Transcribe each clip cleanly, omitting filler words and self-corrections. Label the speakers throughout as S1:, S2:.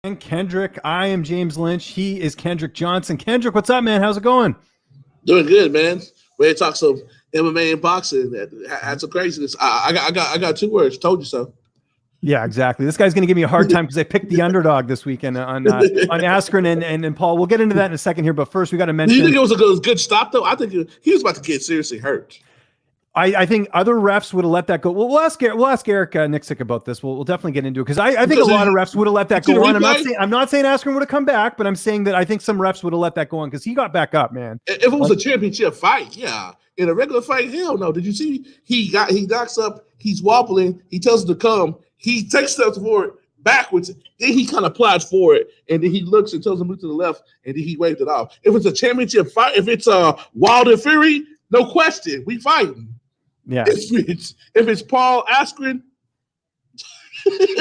S1: And Kendrick. I am James Lynch. He is Kendrick Johnson. Kendrick, what's up, man? How's it going?
S2: Doing good, man. Ready to talk some MMA and boxing. Had some craziness. I got 2 words. Told you so.
S1: Yeah, exactly. This guy's going to give me a hard time because I picked the underdog this weekend on Askren and Paul. We'll get into that in a second here, but first we got to mention.
S2: Do you think it was a good stop though? I think he was about to get seriously hurt.
S1: I think other refs would have let that go. We'll ask Eric Nicksick about this. We'll definitely get into it because I think a lot of refs would have let that go on. I'm not saying Askren would have come back, but I'm saying that I think some refs would have let that go on because he got back up, man.
S2: If it was a championship fight, yeah. In a regular fight, hell no. Did you see he knocks up, he's wobbling, he tells him to come, he takes steps forward backwards, then he kind of plods forward, and then he looks and tells him to move to the left, and then he waved it off. If it's a championship fight, if it's Wilder Fury, no question, we fighting.
S1: Yeah.
S2: If it's Paul Askren.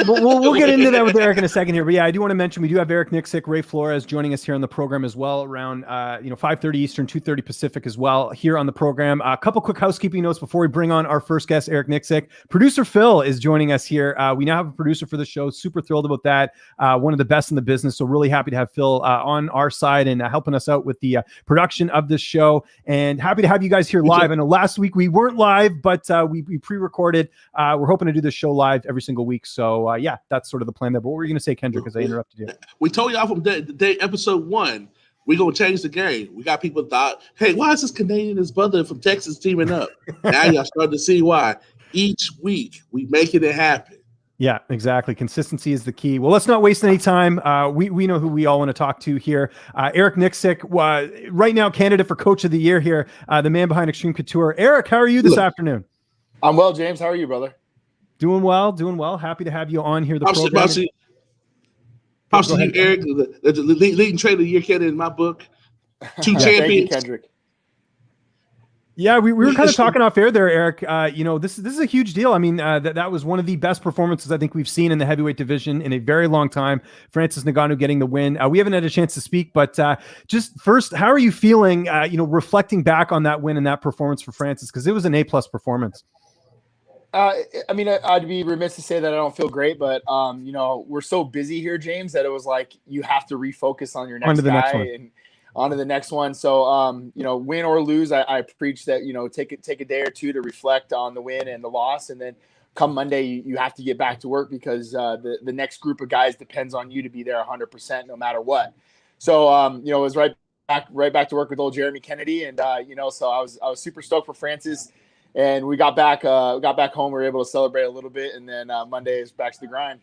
S1: we'll get into that with Eric in a second here. But yeah, I do want to mention we do have Eric Nicksick, Ray Flores joining us here on the program as well around 5:30 Eastern, 2:30 Pacific as well here on the program. A couple quick housekeeping notes before we bring on our first guest, Eric Nicksick. Producer Phil is joining us here. We now have a producer for the show. Super thrilled about that. One of the best in the business. So really happy to have Phil on our side and helping us out with the production of this show. And happy to have you guys here live. I know last week we weren't live, but we pre-recorded. We're hoping to do this show live every single week. So yeah, that's sort of the plan there. But what were you going to say, Kendrick, as I interrupted you?
S2: We told y'all from day episode 1, we're going to change the game. We got people thought, hey, why is this Canadian and his brother from Texas teaming up? Now y'all starting to see why. Each week, we making it happen.
S1: Yeah, exactly. Consistency is the key. Well, let's not waste any time. We know who we all want to talk to here. Eric Nicksick, right now candidate for Coach of the Year here, the man behind Xtreme Couture. Eric, how are you this afternoon?
S3: I'm well, James. How are you, brother?
S1: Doing well. Happy to have you on here. Props
S2: to you, Eric, the leading trader of the year candidate in my book. 2 champions.
S3: Thank you, Kendrick.
S1: Yeah, we were kind of talking off air there, Eric. This is a huge deal. I mean, that was one of the best performances I think we've seen in the heavyweight division in a very long time. Francis Ngannou getting the win. We haven't had a chance to speak, but just first, how are you feeling? Reflecting back on that win and that performance for Francis, because it was an A+ performance.
S3: I mean, I'd be remiss to say that I don't feel great, but we're so busy here, James, that it was like you have to refocus on your next guy and onto the next one. So, win or lose, I preach that take a day or two to reflect on the win and the loss, and then come Monday you have to get back to work because the next group of guys depends on you to be there 100% no matter what. So, it was right back to work with old Jeremy Kennedy, and so I was super stoked for Francis. And we got back home. We were able to celebrate a little bit, and then Monday is back to the grind.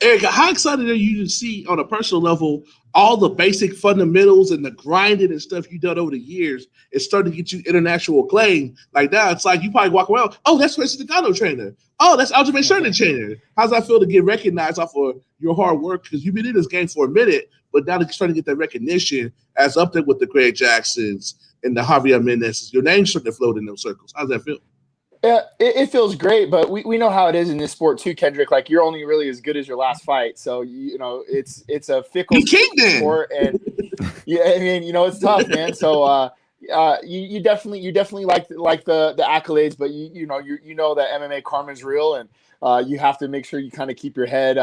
S2: Eric, how excited are you to see on a personal level all the basic fundamentals and the grinding and stuff you've done over the years is starting to get you international acclaim? Like now, it's like you probably walk around, oh, that's Francis Ngannou trainer. Oh, that's Aljamain Sterling trainer. How's that feel to get recognized off of your hard work? Because you've been in this game for a minute, but now you're starting to get that recognition as up there with the Greg Jacksons and the Javier Mendez. Your name's starting to float in those circles. How's that feel?
S3: Yeah, it feels great, but we know how it is in this sport too, Kendrick. Like you're only really as good as your last fight, so it's a fickle sport, and yeah, I mean it's tough, man. So you definitely like the accolades, but you know that MMA karma is real, and you have to make sure you kind of keep your head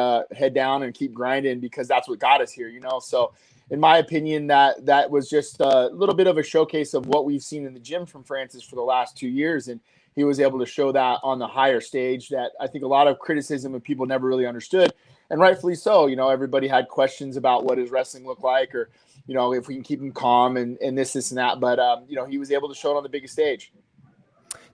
S3: down and keep grinding because that's what got us here, So in my opinion, that was just a little bit of a showcase of what we've seen in the gym from Francis for the last 2 years, and he was able to show that on the higher stage that I think a lot of criticism of people never really understood, and rightfully so. Everybody had questions about what his wrestling looked like, or if we can keep him calm and this and that. But he was able to show it on the biggest stage.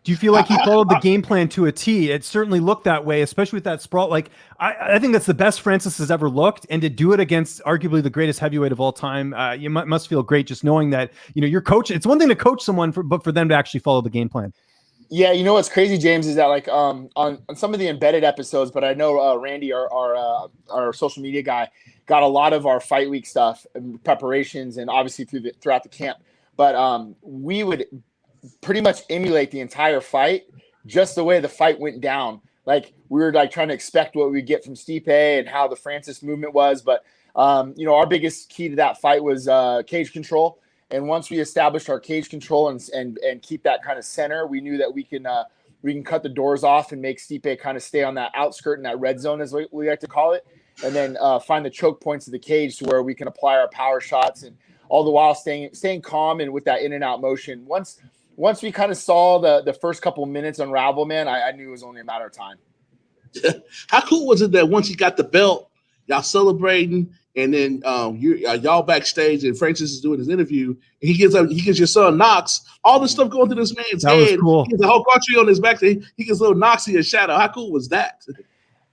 S1: Do you feel like he followed the game plan to a T? It certainly looked that way, especially with that sprawl. Like I think that's the best Francis has ever looked, and to do it against arguably the greatest heavyweight of all time, you must feel great just knowing that your coach. It's one thing to coach someone, but for them to actually follow the game plan.
S3: Yeah, what's crazy, James, is that like on some of the embedded episodes, but I know Randy, our social media guy, got a lot of our fight week stuff and preparations, and obviously throughout the camp. But we would pretty much emulate the entire fight, just the way the fight went down. Like we were like trying to expect what we get from Stipe and how the Francis movement was. But our biggest key to that fight was cage control. And once we established our cage control and keep that kind of center, we knew that we can cut the doors off and make Stipe kind of stay on that outskirt in that red zone, as we like to call it. and then find the choke points of the cage to where we can apply our power shots, and all the while staying calm and with that in and out motion. Once we kind of saw the first couple minutes unravel, man, I knew it was only a matter of time.
S2: How cool was it that once he got the belt, y'all celebrating, and then y'all backstage, and Francis is doing his interview, and he gets your son Knox, all this stuff going through this man's head.
S1: Cool.
S2: He gets the whole country on his back. He gets little Knoxy a shadow. How cool was that?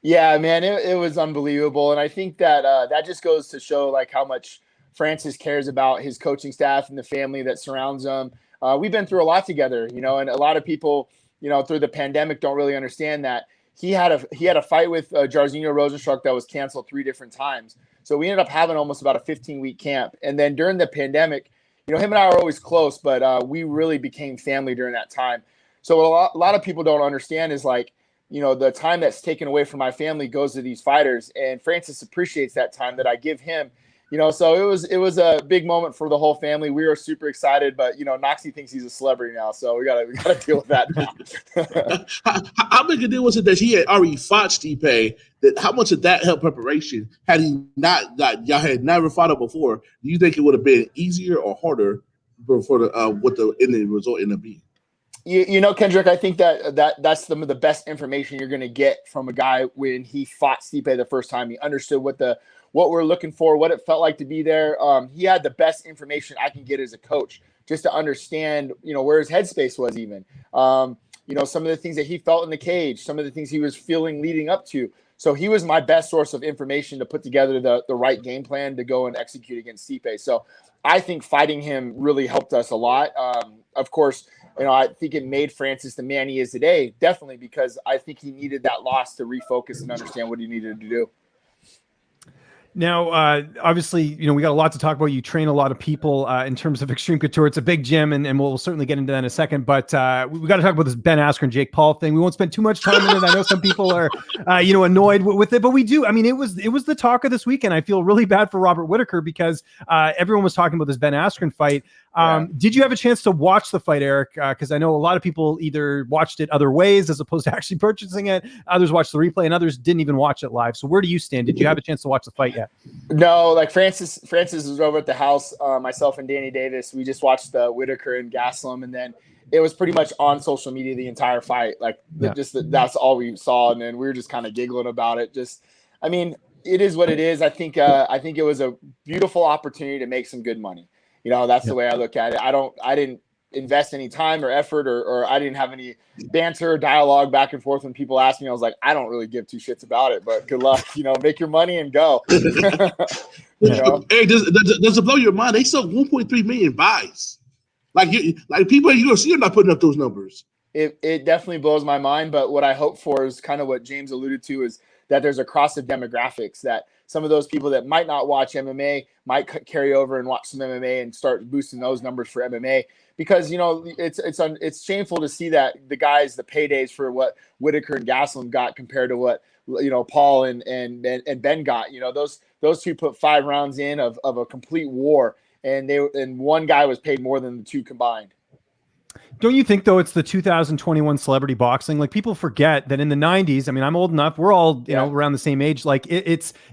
S3: Yeah, man, it was unbelievable, and I think that that just goes to show like how much Francis cares about his coaching staff and the family that surrounds him. We've been through a lot together, and a lot of people, through the pandemic don't really understand that he had a fight with Jairzinho Rosenstruck that was canceled 3 different times. So we ended up having almost about a 15-week camp. And then during the pandemic, him and I were always close, but we really became family during that time. So what a lot of people don't understand is like, the time that's taken away from my family goes to these fighters, and Francis appreciates that time that I give him. So it was a big moment for the whole family. We were super excited, but Noxie thinks he's a celebrity now, so we gotta deal with that now.
S2: How big a deal was it that he had already fought Stipe? How much did that help preparation? Had he not, y'all had never fought him before, do you think it would have been easier or harder for what the end result ended up being?
S3: Kendrick, I think that's some of the best information you're going to get from a guy when he fought Stipe the first time. He understood what we're looking for, what it felt like to be there. He had the best information I can get as a coach, just to understand, where his headspace was even. Some of the things that he felt in the cage, some of the things he was feeling leading up to. So he was my best source of information to put together the right game plan to go and execute against Stipe. So I think fighting him really helped us a lot. Of course, I think it made Francis the man he is today, definitely, because I think he needed that loss to refocus and understand what he needed to do.
S1: Now, obviously, we got a lot to talk about. You train a lot of people in terms of Xtreme Couture. It's a big gym, and we'll certainly get into that in a second. But we got to talk about this Ben Askren, Jake Paul thing. We won't spend too much time in it. I know some people are, annoyed with it, but we do. I mean, it was the talk of this weekend. I feel really bad for Robert Whittaker because everyone was talking about this Ben Askren fight. Did you have a chance to watch the fight, Eric? Because I know a lot of people either watched it other ways as opposed to actually purchasing it. Others watched the replay, and others didn't even watch it live. So where do you stand? Did you have a chance to watch the fight yet?
S3: No, like Francis was over at the house. Myself and Danny Davis, we just watched Whittaker and Gaslam, and then it was pretty much on social media the entire fight. Like that's all we saw, and then we were just kind of giggling about it. It is what it is. I think it was a beautiful opportunity to make some good money. That's the way I look at it. I didn't invest any time or effort, or I didn't have any banter or dialogue back and forth when people asked me. I was like, I don't really give 2 shits about it, but good luck. Make your money and go.
S2: Hey, does it blow your mind? They sold 1.3 million buys. Like people at UFC are not putting up those numbers.
S3: It definitely blows my mind. But what I hope for is kind of what James alluded to, is that there's a cross of demographics, that some of those people that might not watch MMA might carry over and watch some MMA and start boosting those numbers for MMA. Because, it's shameful to see that the paydays for what Whittaker and Gaslam got compared to what, Paul and Ben got. Those two put 5 rounds in of a complete war, and one guy was paid more than the 2 combined.
S1: Don't you think, though, it's the 2021 celebrity boxing? Like, people forget that in the 90s, I mean, I'm old enough, we're all, around the same age. Like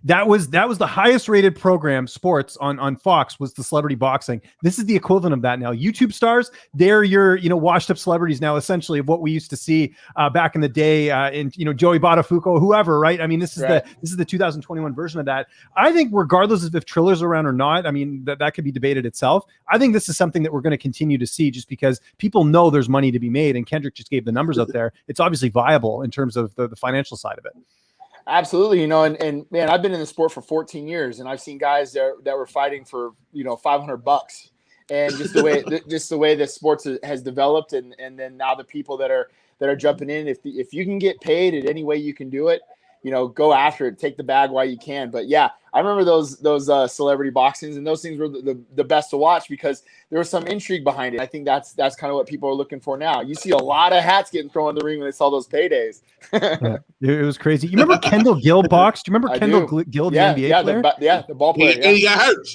S1: that was the highest rated program, sports on Fox, was the celebrity boxing. This is the equivalent of that now. YouTube stars, they're your, washed up celebrities now, essentially, of what we used to see back in the day in, Joey Buttafuoco, whoever, right? I mean, this is the 2021 version of that. I think regardless of if Triller's around or not, I mean, that could be debated itself. I think this is something that we're going to continue to see, just because people know there's money to be made, and Kendrick just gave the numbers out there. It's obviously viable in terms of the financial side of it.
S3: Absolutely. And man, I've been in the sport for 14 years, and I've seen guys that were fighting for, $500, and just the way the sports has developed. And then now the people that are jumping in, if you can get paid at any way you can do it, go after it, take the bag while you can. But yeah, I remember those celebrity boxings, and those things were the best to watch because there was some intrigue behind it. I think that's kind of what people are looking for now. You see a lot of hats getting thrown in the ring when they saw those paydays.
S1: Yeah, it was crazy. You remember Kendall Gill boxed? Do you remember Kendall Gill, the NBA player?
S3: The ball player.
S2: And he got hurt.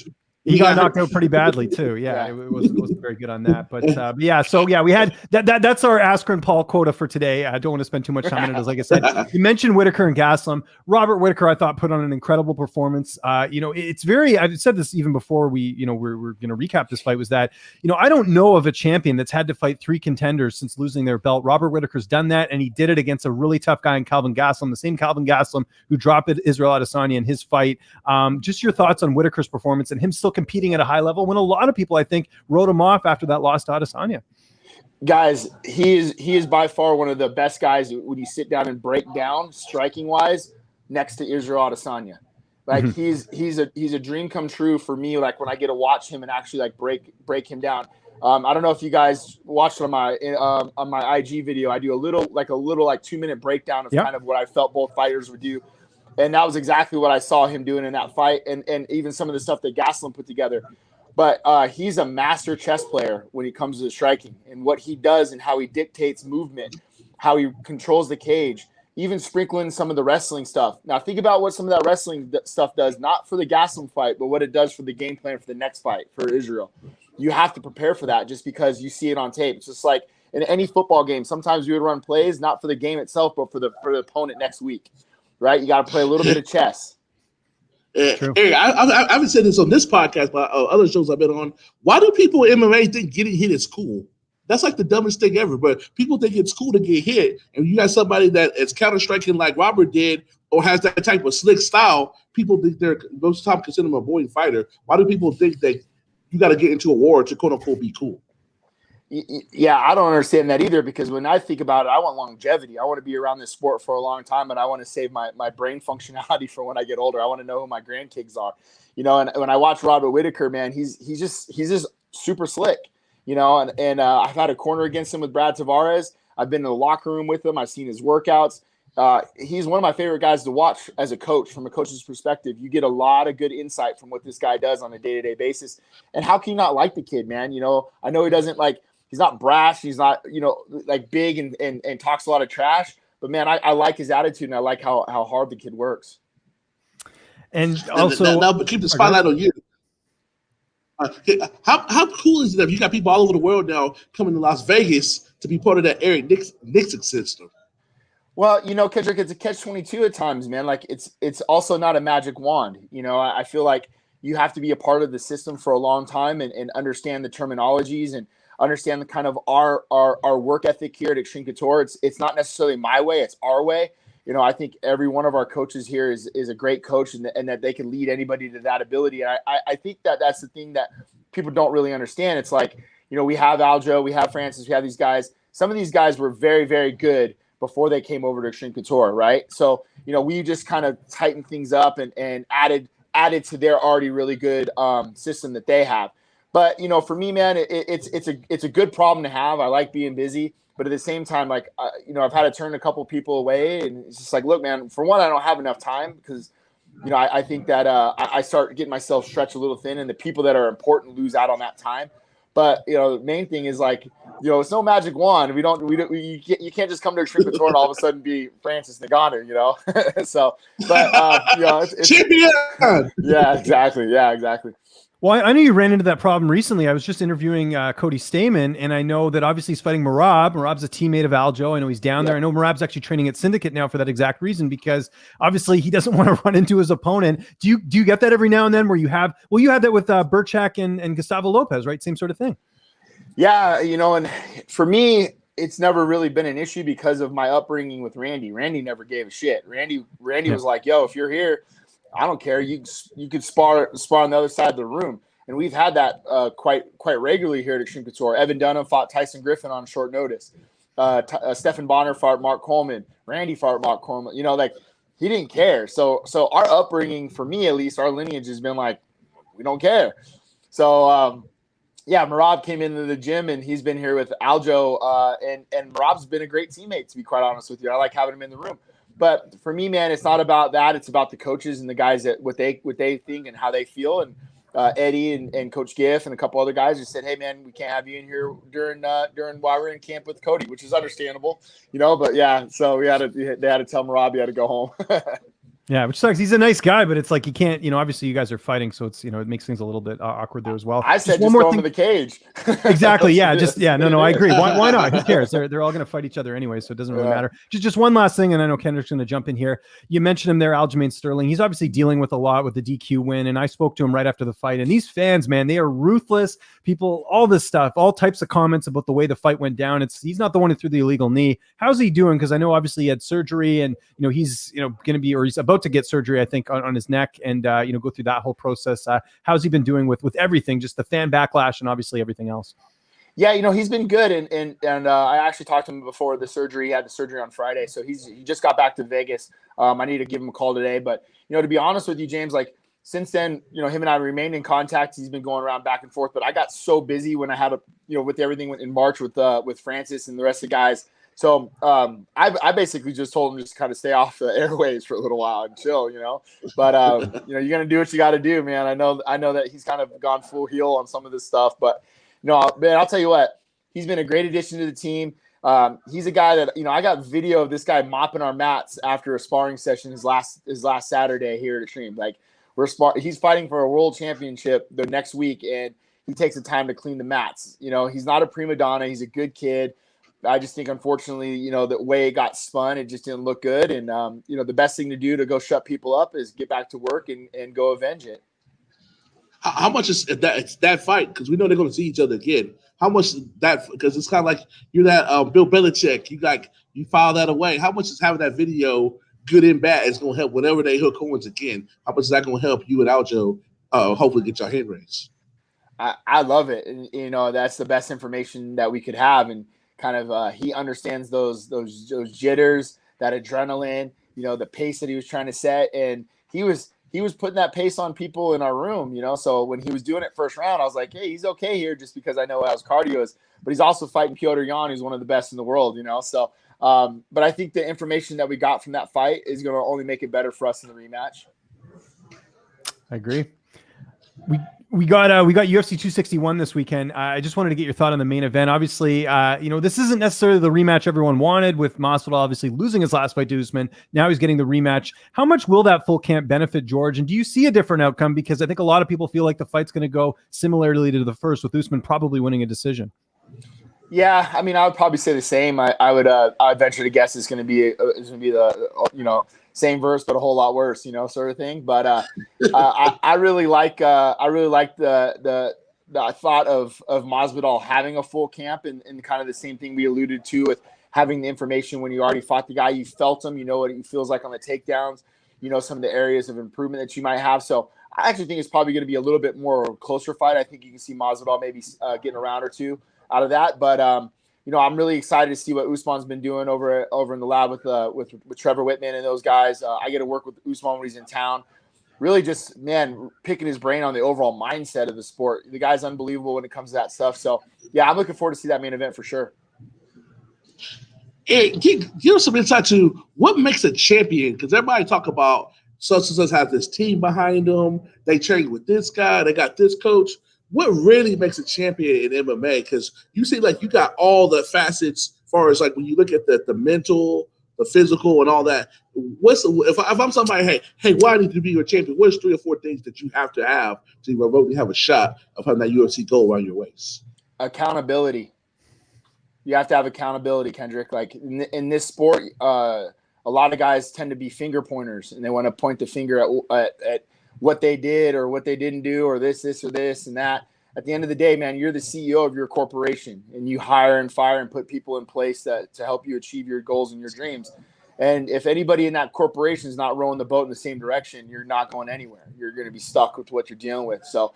S1: He got knocked out pretty badly too. Yeah, it wasn't very good on that. But yeah, so yeah, we had that's our Askren Paul quota for today. I don't want to spend too much time on it. As like I said, you mentioned Whitaker and Gaslam. Robert Whitaker, I thought, put on an incredible performance. It's very. I've said this even before we're going to recap this fight. Was that I don't know of a champion that's had to fight 3 contenders since losing their belt. Robert Whitaker's done that, and he did it against a really tough guy in Calvin Gaslam, the same Calvin Gaslam who dropped Israel Adesanya in his fight. Just your thoughts on Whitaker's performance and him still competing at a high level when a lot of people, I think, wrote him off after that loss to Adesanya.
S3: Guys, he is by far one of the best guys when you sit down and break down striking wise next to Israel Adesanya. Like he's a dream come true for me. Like when I get to watch him and actually like break him down. I don't know if you guys watched on my IG video. I do a little 2-minute breakdown of kind of what I felt both fighters would do. And that was exactly what I saw him doing in that fight, and even some of the stuff that Gaslam put together. But he's a master chess player when it comes to striking and what he does and how he dictates movement, how he controls the cage, even sprinkling some of the wrestling stuff. Now, think about what some of that wrestling stuff does, not for the Gaslam fight, but what it does for the game plan for the next fight for Israel. You have to prepare for that just because you see it on tape. It's just like in any football game. Sometimes you would run plays, not for the game itself, but for the opponent next week. Right, you got to play a little bit of chess.
S2: Eric, I haven't said this on this podcast, but other shows I've been on. Why do people in MMA think getting hit is cool? That's like the dumbest thing ever. But people think it's cool to get hit, and you got somebody that is counter striking like Robert did, or has that type of slick style. People think they're most of the time consider him a boring fighter. Why do people think that you got to get into a war to quote unquote be cool?
S3: Yeah, I don't understand that either, because when I think about it, I want longevity. I want to be around this sport for a long time, and I want to save my brain functionality for when I get older. I want to know who my grandkids are, and when I watch Robert Whitaker, man, he's just super slick, and I've had a corner against him with Brad Tavares. I've been in the locker room with him. I've seen his workouts. He's one of my favorite guys to watch as a coach. From a coach's perspective, you get a lot of good insight from what this guy does on a day-to-day basis. And how can you not like the kid, man? I know he doesn't he's not brash. He's not, big and talks a lot of trash. But, man, I like his attitude, and I like how hard the kid works.
S1: And also –
S2: now keep the spotlight on you. How cool is it that you got people all over the world now coming to Las Vegas to be part of that Eric Nicksick system?
S3: Well, Kendrick, it's a catch-22 at times, man. Like, it's also not a magic wand. I feel like you have to be a part of the system for a long time and understand the terminologies and understand the kind of our work ethic here at Xtreme Couture. It's not necessarily my way, it's our way. I think every one of our coaches here is a great coach, and that they can lead anybody to that ability. And I think that's the thing that people don't really understand. It's like, we have Aljo, we have Francis, we have these guys. Some of these guys were very, very good before they came over to Xtreme Couture, right? So, we just kind of tightened things up and added to their already really good system that they have. But, for me, man, it's a good problem to have. I like being busy. But at the same time, I've had to turn a couple people away. And it's just like, look, man, for one, I don't have enough time because, I think that I start getting myself stretched a little thin, and the people that are important lose out on that time. But, the main thing is it's no magic wand. You can't just come to Xtreme Couture and all of a sudden be Francis Ngannou, So, but, it's
S2: champion.
S3: Yeah, exactly. Yeah, exactly.
S1: Well, I know you ran into that problem recently. I was just interviewing Cody Stamen, and I know that obviously he's fighting Merab. Merab's a teammate of Aljo. I know he's down there. I know Merab's actually training at Syndicate now for that exact reason, because obviously he doesn't want to run into his opponent. Do you get that every now and then where you had that with Burchak and Gustavo Lopez, right? Same sort of thing.
S3: Yeah, and for me, it's never really been an issue because of my upbringing with Randy. Randy never gave a shit. Randy was like, yo, if you're here, I don't care. You could spar on the other side of the room. And we've had that quite regularly here at Xtreme Couture. Evan Dunham fought Tyson Griffin on short notice. Stephan Bonner fought Mark Coleman. Randy fought Mark Coleman. He didn't care. So our upbringing, for me at least, our lineage has been like, we don't care. So, Merab came into the gym, and he's been here with Aljo. And Merab's been a great teammate, to be quite honest with you. I like having him in the room. But for me, man, it's not about that. It's about the coaches and the guys that what they think and how they feel. And Eddie and Coach Giff and a couple other guys just said, "Hey, man, we can't have you in here during while we're in camp with Cody," which is understandable, But yeah, so they had to tell Merab he had to go home.
S1: Yeah, which sucks. He's a nice guy, but it's like you can't, obviously you guys are fighting, so it's, it makes things a little bit awkward there as well.
S3: I said just throw him in the cage.
S1: Exactly. Yeah. No, I agree. Why not? Who cares? They're all going to fight each other anyway, so it doesn't really matter. Just one last thing, and I know Kendrick's going to jump in here. You mentioned him there, Aljamain Sterling. He's obviously dealing with a lot with the DQ win, and I spoke to him right after the fight, and these fans, man, they are ruthless. People, all this stuff, all types of comments about the way the fight went down. He's not the one who threw the illegal knee. How's he doing? Because I know obviously he had surgery, and he's going to be, or he's about to get surgery, I think, on his neck, and go through that whole process. How's he been doing with everything, just the fan backlash and obviously everything else?
S3: Yeah, he's been good, and I actually talked to him before the surgery. He had the surgery on Friday, so he just got back to Vegas. I need to give him a call today, but to be honest with you, James, like since then, him and I remained in contact. He's been going around back and forth, but I got so busy when I had with everything in March with Francis and the rest of the guys. So I basically just told him just kind of stay off the airwaves for a little while and chill, But you're gonna do what you got to do, man. I know that he's kind of gone full heel on some of this stuff, but man, I'll tell you what, he's been a great addition to the team. He's a guy that I got video of this guy mopping our mats after a sparring session his last Saturday here at Xtreme. Like he's fighting for a world championship the next week, and he takes the time to clean the mats. He's not a prima donna. He's a good kid. I just think, unfortunately, the way it got spun, it just didn't look good. And, the best thing to do to go shut people up is get back to work and go avenge it.
S2: How much is that? It's that fight, because we know they're going to see each other again. How much is that? Because it's kind of like you're that Bill Belichick. You file that away. How much is having that video, good and bad, is going to help whenever they hook horns again? How much is that going to help you and Aljo hopefully get your hand raised?
S3: I love it. And, that's the best information that we could have. And kind of he understands those jitters, that adrenaline, the pace that he was trying to set, and he was putting that pace on people in our room, So when he was doing it first round, I was like, hey, he's okay here just because I know how his cardio is. But he's also fighting Piotr Jan, who's one of the best in the world, So, but I think the information that we got from that fight is going to only make it better for us in the rematch.
S1: I agree. We got UFC 261 this weekend. I just wanted to get your thought on the main event. Obviously, this isn't necessarily the rematch everyone wanted, with Masvidal obviously losing his last fight to Usman. Now he's getting the rematch. How much will that full camp benefit George? And do you see a different outcome? Because I think a lot of people feel like the fight's going to go similarly to the first, with Usman probably winning a decision.
S3: Yeah, I mean, I would probably say the same. I would venture to guess it's going to be the same verse but a whole lot worse, sort of thing. But I really like the thought of Masvidal having a full camp, and kind of the same thing we alluded to with having the information when you already fought the guy. You felt him, what he feels like on the takedowns, some of the areas of improvement that you might have. So I actually think it's probably going to be a little bit more of a closer fight. I think you can see Masvidal maybe getting a round or two out of that. But I'm really excited to see what Usman's been doing over in the lab with Trevor Whitman and those guys. I get to work with Usman when he's in town. Really just, man, picking his brain on the overall mindset of the sport. The guy's unbelievable when it comes to that stuff. So, yeah, I'm looking forward to see that main event for sure.
S2: Hey, give us some insight to what makes a champion, because everybody talk about such and such has this team behind them. They train with this guy. They got this coach. What really makes a champion in MMA? Because you see, like, you got all the facets as far as, like, when you look at the mental, the physical, and all that. If I'm somebody, hey, why I need to be your champion? What's 3 or 4 things that you have to really have a shot of having that UFC goal around your waist?
S3: Accountability. You have to have accountability, Kendrick. Like in this sport, a lot of guys tend to be finger pointers, and they want to point the finger at what they did or what they didn't do, or this or this and that. At the end of the day, man, you're the CEO of your corporation, and you hire and fire and put people in place to help you achieve your goals and your dreams. And if anybody in that corporation is not rowing the boat in the same direction, you're not going anywhere. You're going to be stuck with what you're dealing with. So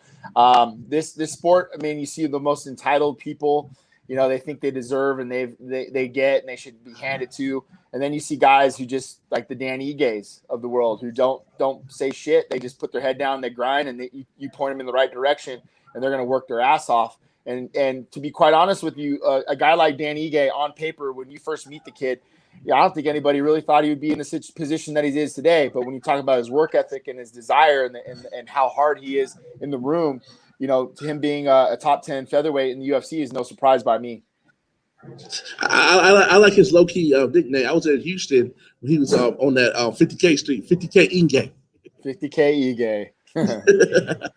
S3: this sport, I mean, you see the most entitled people, they think they deserve and they get and they should be handed to. And then you see guys who just like the Dan Iges of the world who don't say shit. They just put their head down, they grind, and you point them in the right direction, and they're going to work their ass off. And to be quite honest with you, a guy like Dan Ige on paper, when you first meet the kid, I don't think anybody really thought he would be in the position that he is today. But when you talk about his work ethic and his desire and how hard he is in the room, to him being a top 10 featherweight in the UFC is no surprise by me.
S2: I like his low key nickname. I was in Houston when he was on that 50K street, 50K Ingay.
S3: 50K Ingay.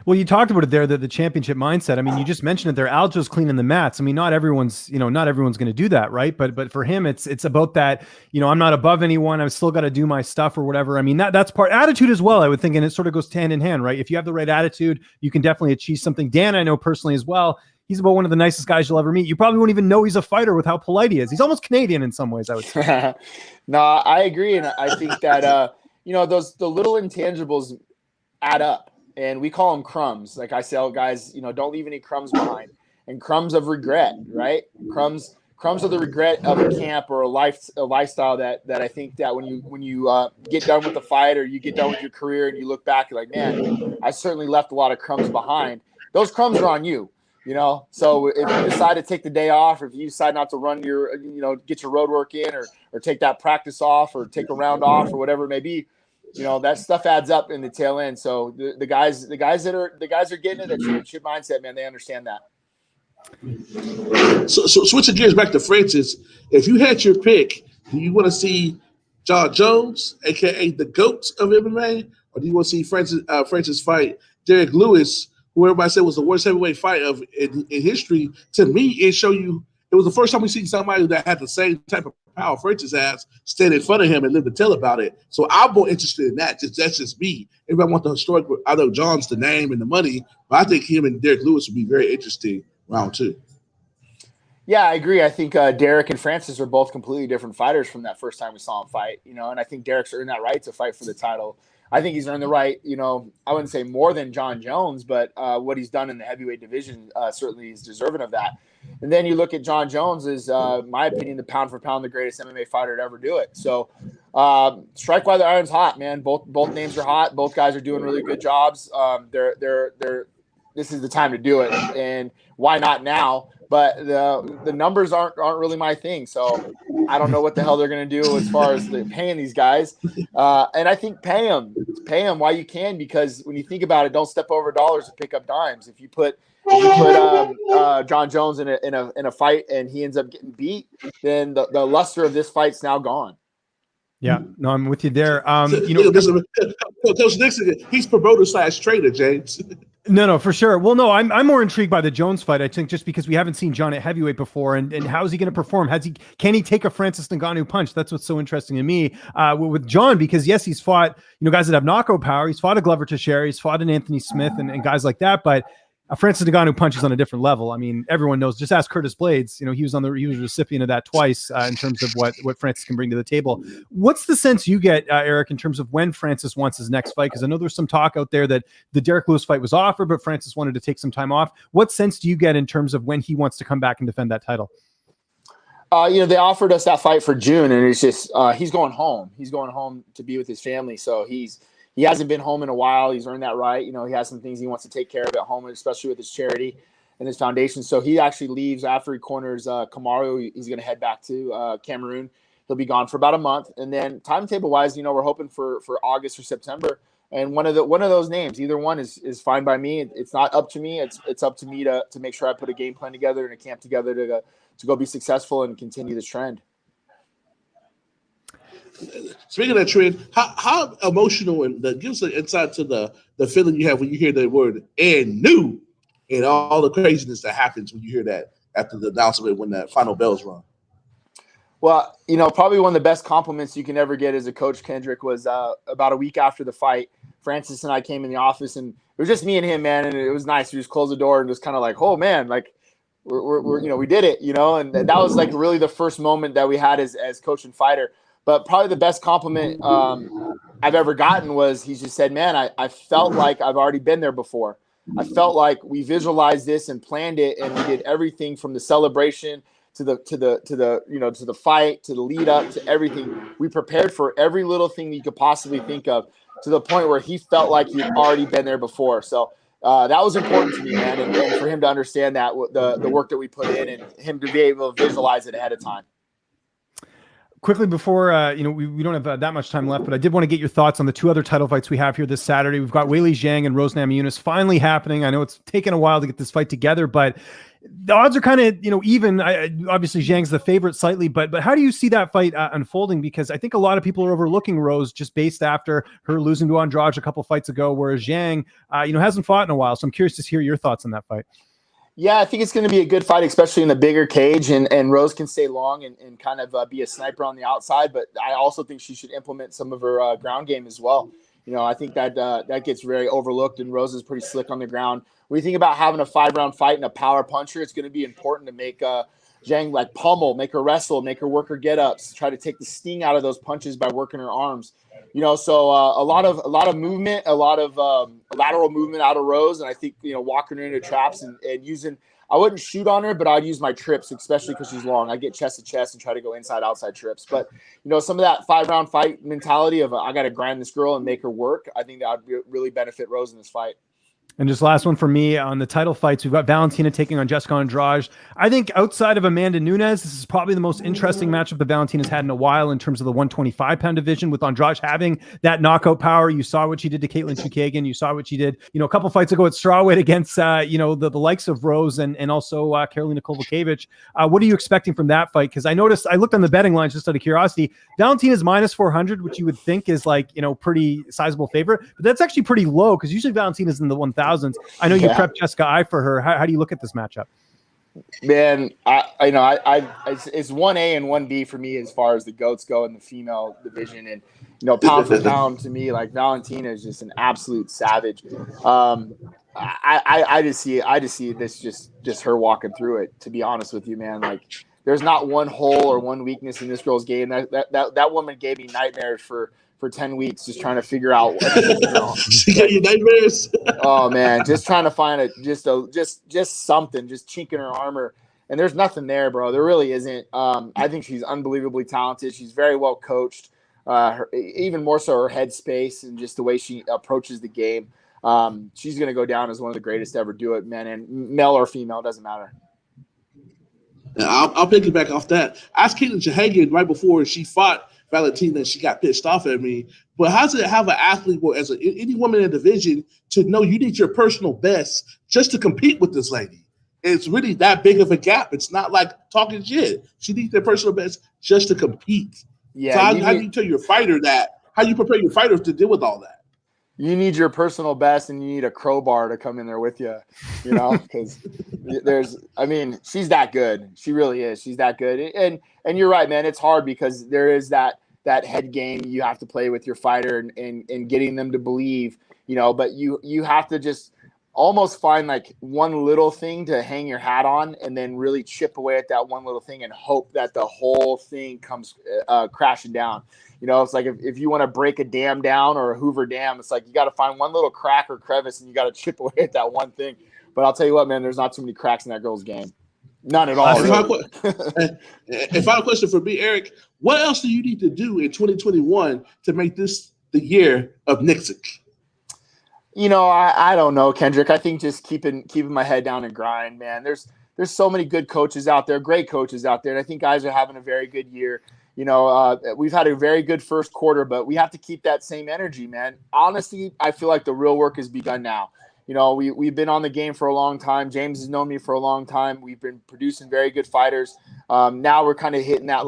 S1: Well, you talked about it there, the championship mindset. I mean, you just mentioned it there. Aljo's cleaning the mats. I mean, not everyone's going to do that, right? But for him, it's about that, I'm not above anyone. I've still got to do my stuff or whatever. I mean, that's part attitude as well, I would think. And it sort of goes hand in hand, right? If you have the right attitude, you can definitely achieve something. Dan, I know personally as well. He's about one of the nicest guys you'll ever meet. You probably won't even know he's a fighter with how polite he is. He's almost Canadian in some ways, I would say.
S3: No, I agree. And I think that, the little intangibles add up. And we call them crumbs. Like I tell guys, don't leave any crumbs behind. And crumbs of regret, right? Crumbs of the regret of a camp or a lifestyle that I think that when you get done with the fight or you get done with your career and you look back, you're like, man, I certainly left a lot of crumbs behind. Those crumbs are on you, So if you decide to take the day off, or if you decide not to run your, get your road work in, or take that practice off, or take a round off, or whatever it may be. That stuff adds up in the tail end. So the guys are getting it, that championship mindset, man, they understand that.
S2: So switching gears back to Francis, if you had your pick, do you want to see John Jones, aka the GOAT of MMA, or do you want to see Francis fight Derek Lewis, who everybody said was the worst heavyweight fight in history? To me, it was the first time we seen somebody that had the same type of power Francis has stand in front of him and live to tell about it. So I'm more interested in that. That's just me. Everybody wants the historic. I know John's the name and the money, but I think him and Derek Lewis would be very interesting round 2.
S3: Yeah, I agree. I think Derek and Francis are both completely different fighters from that first time we saw him fight. And I think Derek's earned that right to fight for the title. I think he's earned the right, I wouldn't say more than John Jones, but what he's done in the heavyweight division certainly is deserving of that. And then you look at John Jones as, my opinion, the pound for pound, the greatest MMA fighter to ever do it. So strike while the iron's hot, man. Both names are hot. Both guys are doing really good jobs. This is the time to do it. And why not now? But the numbers aren't really my thing. So I don't know what the hell they're going to do as far as paying these guys. And I think pay them while you can, because when you think about it, don't step over dollars to pick up dimes. If you put John Jones in a fight and he ends up getting beat, then the luster of this fight's now gone.
S1: Yeah, no, I'm with you there.
S2: Coach Nicksick, he's promoter/trader, James.
S1: No, for sure. Well, no, I'm more intrigued by the Jones fight. I think just because we haven't seen John at heavyweight before, and how is he going to perform? Can he take a Francis Ngannou punch? That's what's so interesting to me with John, because yes, he's fought guys that have knockout power. He's fought a Glover Teixeira, he's fought an Anthony Smith, and guys like that, but. Francis Ngannou punches on a different level. I mean, everyone knows. Just ask Curtis Blades. He was a recipient of that twice in terms of what Francis can bring to the table. What's the sense you get, Eric, in terms of when Francis wants his next fight? Because I know there's some talk out there that the Derek Lewis fight was offered, but Francis wanted to take some time off. What sense do you get in terms of when he wants to come back and defend that title?
S3: They offered us that fight for June, and it's just he's going home. He's going home to be with his family, so he hasn't been home in a while. He's earned that right. He has some things he wants to take care of at home, especially with his charity and his foundation. So he actually leaves after he corners Kamaru. He's going to head back to Cameroon. He'll be gone for about a month. And then timetable-wise, we're hoping for August or September. And one of those names, either one is fine by me. It's not up to me. It's up to me to make sure I put a game plan together and a camp together to go be successful and continue this trend.
S2: Speaking of that trend, how emotional and give us an insight to the feeling you have when you hear the word "and new" and all the craziness that happens when you hear that after the announcement when that final bell's rung.
S3: Well, probably one of the best compliments you can ever get as a coach, Kendrick, was about a week after the fight. Francis and I came in the office, and it was just me and him, man, and it was nice. We just closed the door and just kind of like, oh man, like we're we did it, and that was like really the first moment that we had as coach and fighter. But probably the best compliment I've ever gotten was he just said, man, I felt like I've already been there before. I felt like we visualized this and planned it, and we did everything from the celebration to the fight, to the lead up, to everything. We prepared for every little thing you could possibly think of, to the point where he felt like he'd already been there before. So that was important to me, man, and for him to understand that the work that we put in, and him to be able to visualize it ahead of time.
S1: Quickly before, we don't have that much time left, but I did want to get your thoughts on the two other title fights we have here this Saturday. We've got Weili Zhang and Rose Namajunas finally happening. I know it's taken a while to get this fight together, but the odds are kind of, even. Obviously, Zhang's the favorite slightly, but how do you see that fight unfolding? Because I think a lot of people are overlooking Rose just based after her losing to Andrade a couple fights ago, whereas Zhang, hasn't fought in a while. So I'm curious to hear your thoughts on that fight.
S3: Yeah, I think it's going to be a good fight, especially in the bigger cage, and Rose can stay long and kind of be a sniper on the outside. But I also think she should implement some of her ground game as well. I think that gets very overlooked, and Rose is pretty slick on the ground. When you think about having a 5-round fight and a power puncher, it's going to be important to make Zhang like pummel, make her wrestle, make her work her get-ups, try to take the sting out of those punches by working her arms. So a lot of movement, a lot of lateral movement out of Rose, and I think walking her into traps and using. I wouldn't shoot on her, but I'd use my trips, especially because she's long. I get chest to chest and try to go inside outside trips. But some of that 5-round fight mentality of I got to grind this girl and make her work. I think that would really benefit Rose in this fight.
S1: And just last one for me on the title fights, we've got Valentina taking on Jessica Andrade. I think outside of Amanda Nunes, this is probably the most interesting matchup that Valentina's had in a while in terms of the 125-pound division, with Andrade having that knockout power. You saw what she did to Caitlin Chukagian. You saw what she did, a couple fights ago at strawweight against, the likes of Rose and also Karolina Kowalkiewicz. What are you expecting from that fight? Because I looked on the betting lines just out of curiosity. Valentina's minus 400, which you would think is pretty sizable favorite, but that's actually pretty low because usually Valentina's in the 1,000s. I know you prepped Jessica I for her. How do you look at this matchup?
S3: Man, it's 1A and 1B for me as far as the GOATs go in the female division, and pound for pound to me, like Valentina is just an absolute savage. I just see this just her walking through it. To be honest with you, man, like there's not one hole or one weakness in this girl's game. That woman gave me nightmares for 10 weeks, just trying to figure out.
S2: She got you nightmares.
S3: Oh man, just trying to find just something, just chink in her armor, and there's nothing there, bro. There really isn't. I think she's unbelievably talented. She's very well coached. Even more so her headspace and just the way she approaches the game. She's gonna go down as one of the greatest to ever do it, man. And male or female, doesn't matter.
S2: I'll pick it back off that. I asked Caitlin Chukagian right before she fought Valentina, she got pissed off at me. But how does it have an athlete, any woman in the division, to know you need your personal best just to compete with this lady? It's really that big of a gap. It's not like talking shit. She needs their personal best just to compete. Yeah. So how do you tell your fighter that? How do you prepare your fighters to deal with all that?
S3: You need your personal best, and you need a crowbar to come in there with you, because she's that good. She really is. She's that good. And you're right, man. It's hard because there is that head game you have to play with your fighter and getting them to believe, but you have to just almost find like one little thing to hang your hat on and then really chip away at that one little thing and hope that the whole thing comes crashing down. It's like if you want to break a dam down or a Hoover Dam, it's like you got to find one little crack or crevice and you got to chip away at that one thing. But I'll tell you what, man, there's not too many cracks in that girl's game. None at all.
S2: And final question for me, Eric, what else do you need to do in 2021 to make this the year of Nicksick?
S3: I don't know, Kendrick. I think just keeping my head down and grind, man. There's so many good coaches out there, great coaches out there, and I think guys are having a very good year. We've had a very good first quarter, but we have to keep that same energy, man. Honestly, I feel like the real work has begun now. We've been on the game for a long time. James has known me for a long time. We've been producing very good fighters. Now we're kind of hitting that,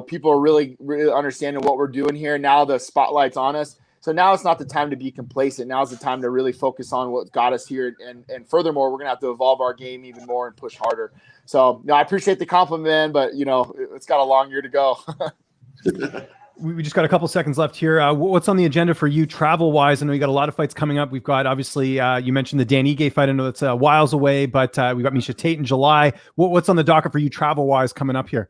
S3: people are really, really understanding what we're doing here. Now the spotlight's on us. So now it's not the time to be complacent. Now is the time to really focus on what got us here. And furthermore, we're going to have to evolve our game even more and push harder. So I appreciate the compliment, but, it's got a long year to go.
S1: We just got a couple seconds left here. What's on the agenda for you travel-wise? I know you got a lot of fights coming up. We've got, obviously, you mentioned the Dan Ige fight. I know that's whiles away, but we've got Miesha Tate in July. What's on the docket for you travel-wise coming up here?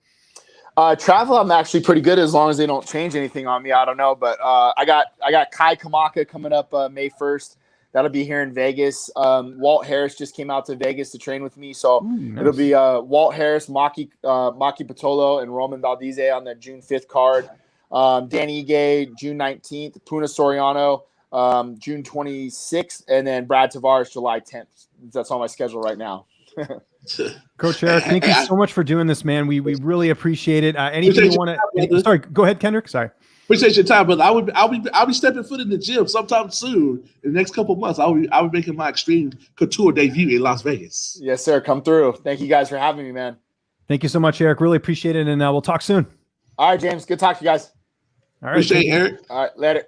S3: Travel, I'm actually pretty good as long as they don't change anything on me. I don't know, but I got Kai Kamaka coming up May 1st. That'll be here in Vegas. Walt Harris just came out to Vegas to train with me, so nice. It'll be Walt Harris, Maki Patolo, and Roman Valdez on the June 5th card. Dan Ige, June 19th. Puna Soriano, June 26th, and then Brad Tavares, July 10th. That's on my schedule right now.
S1: Coach Eric, thank you so much for doing this, man. We really appreciate it. Anything you want to? Sorry, go ahead, Kendrick. Sorry.
S2: Appreciate your time, but I'll be stepping foot in the gym sometime soon. In the next couple of months, I'll be making my Xtreme Couture debut in Las Vegas.
S3: Yes, sir. Come through. Thank you guys for having me, man.
S1: Thank you so much, Eric. Really appreciate it, and we'll talk soon.
S3: All right, James. Good talk to you guys.
S1: All right,
S2: appreciate it, Eric.
S3: All right, later.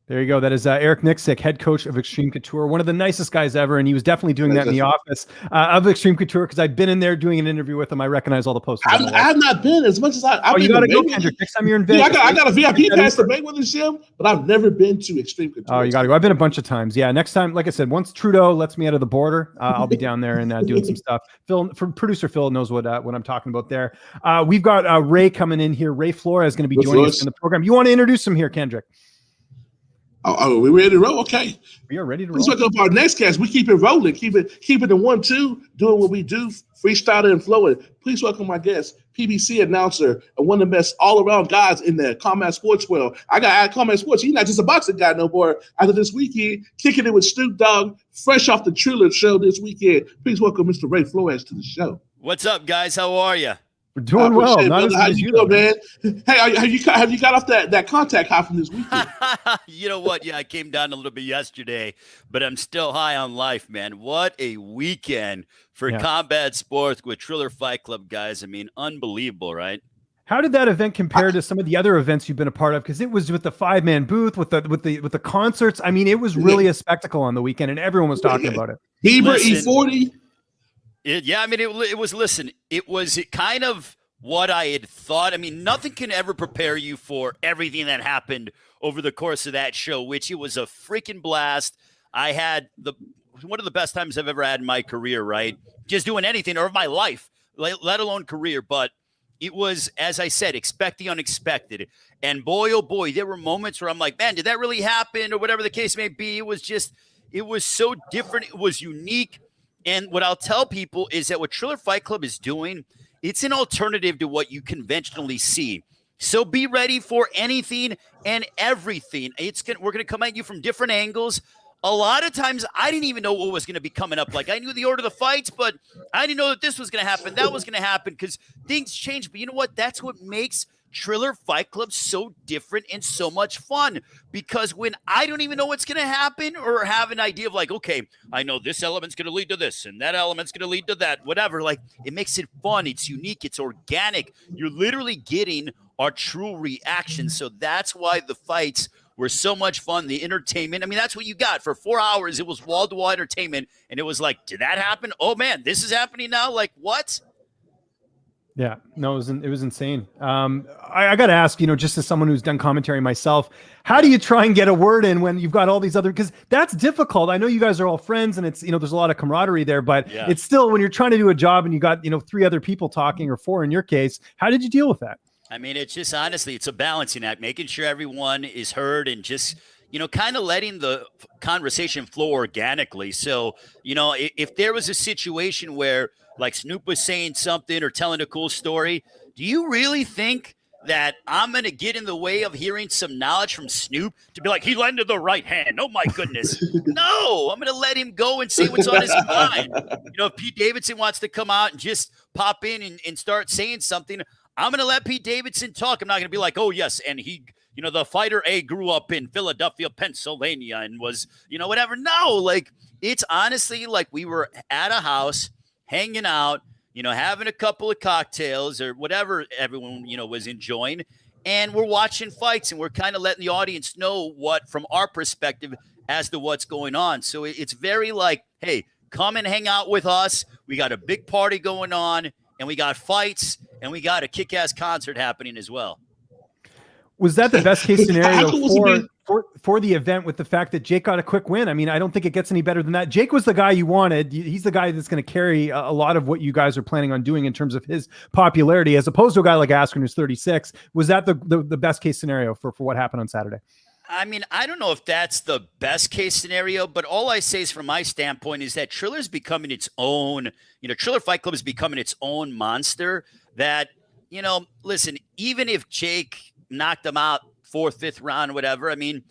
S1: There you go. That is Eric Nicksick, head coach of Xtreme Couture, one of the nicest guys ever, and he was definitely doing that in the office of Xtreme Couture because I've been in there doing an interview with him. I recognize all the posters.
S2: I have not been as much as I've been.
S1: You got to go, Kendrick. Next time you're in
S2: Vegas.
S1: Vegas.
S2: I got a VIP pass to Mayweather Gym, but I've never been to Xtreme Couture.
S1: Oh, you got to go. I've been a bunch of times. Yeah, next time, like I said, once Trudeau lets me out of the border, I'll be down there and doing some stuff. From producer Phil knows what I'm talking about there. We've got Ray coming in here. Ray Flores is going to be joining us in the program. You want to introduce him here, Kendrick?
S2: Oh, we ready to roll? Okay.
S1: We are ready to roll.
S2: Let's welcome our next cast. We keep it rolling, keep it in 1-2, doing what we do, freestyling and flowing. Please welcome my guest, PBC announcer, and one of the best all-around guys in the combat sports world. I got to add combat sports. He's not just a boxing guy no more. After this weekend, kicking it with Snoop Dogg, fresh off the Triller show this weekend. Please welcome Mr. Ray Flores to the show.
S4: What's up, guys? How are you?
S1: We're doing well. Not as
S2: how you doing, man? Hey, have you got off that contact high from this weekend?
S4: You know what? Yeah, I came down a little bit yesterday, but I'm still high on life, man. What a weekend for combat sports with Triller Fight Club, guys. I mean, unbelievable, right?
S1: How did that event compare to some of the other events you've been a part of? Because it was with the 5-man booth, with the concerts. I mean, it was really a spectacle on the weekend, and everyone was talking about it.
S2: Bieber E40.
S4: Yeah, I mean, it was kind of what I had thought. I mean, nothing can ever prepare you for everything that happened over the course of that show, which it was a freaking blast. I had one of the best times I've ever had in my career, right? Just doing anything or of my life, let alone career. But it was, as I said, expect the unexpected. And boy, oh boy, there were moments where I'm like, man, did that really happen? Or whatever the case may be. It was so different. It was unique. And what I'll tell people is that what Triller Fight Club is doing, it's an alternative to what you conventionally see. So be ready for anything and everything. We're going to come at you from different angles. A lot of times, I didn't even know what was going to be coming up. Like, I knew the order of the fights, but I didn't know that this was going to happen. That was going to happen because things change. But you know what? That's what makes Triller Fight Club so different and so much fun, because when I don't even know what's going to happen or have an idea of like, okay, I know this element's going to lead to this and that element's going to lead to that, whatever, like it makes it fun. It's unique. It's organic. You're literally getting our true reaction. So that's why the fights were so much fun. The entertainment. I mean, that's what you got for 4 hours. It was wall-to-wall entertainment. And it was like, did that happen? Oh man, this is happening now. Like what?
S1: Yeah, no, it was insane. I got to ask, just as someone who's done commentary myself, how do you try and get a word in when you've got all these other, because that's difficult. I know you guys are all friends and it's, there's a lot of camaraderie there, but it's still, when you're trying to do a job and you got, 3 other people talking, or 4 in your case, how did you deal with that?
S4: I mean, it's just, honestly, it's a balancing act, making sure everyone is heard and just, kind of letting the conversation flow organically. So, if there was a situation where like Snoop was saying something or telling a cool story, do you really think that I'm going to get in the way of hearing some knowledge from Snoop to be like, he landed the right hand? Oh my goodness. No, I'm going to let him go and say what's on his mind. If Pete Davidson wants to come out and just pop in and start saying something, I'm going to let Pete Davidson talk. I'm not going to be like, oh yes, and he, the fighter A grew up in Philadelphia, Pennsylvania, and was, whatever. No, like, it's honestly like we were at a house hanging out, having a couple of cocktails or whatever everyone, was enjoying. And we're watching fights and we're kind of letting the audience know what, from our perspective, as to what's going on. So it's very like, hey, come and hang out with us. We got a big party going on and we got fights and we got a kick-ass concert happening as well.
S1: Was that the best case scenario for the event, with the fact that Jake got a quick win? I mean, I don't think it gets any better than that. Jake was the guy you wanted. He's the guy that's going to carry a lot of what you guys are planning on doing in terms of his popularity, as opposed to a guy like Askren, who's 36. Was that the best case scenario for what happened on Saturday?
S4: I mean, I don't know if that's the best case scenario, but all I say is, from my standpoint, is that Triller's becoming its own, Triller Fight Club is becoming its own monster that, listen, even if Jake knocked him out 4th, 5th round, whatever, I mean,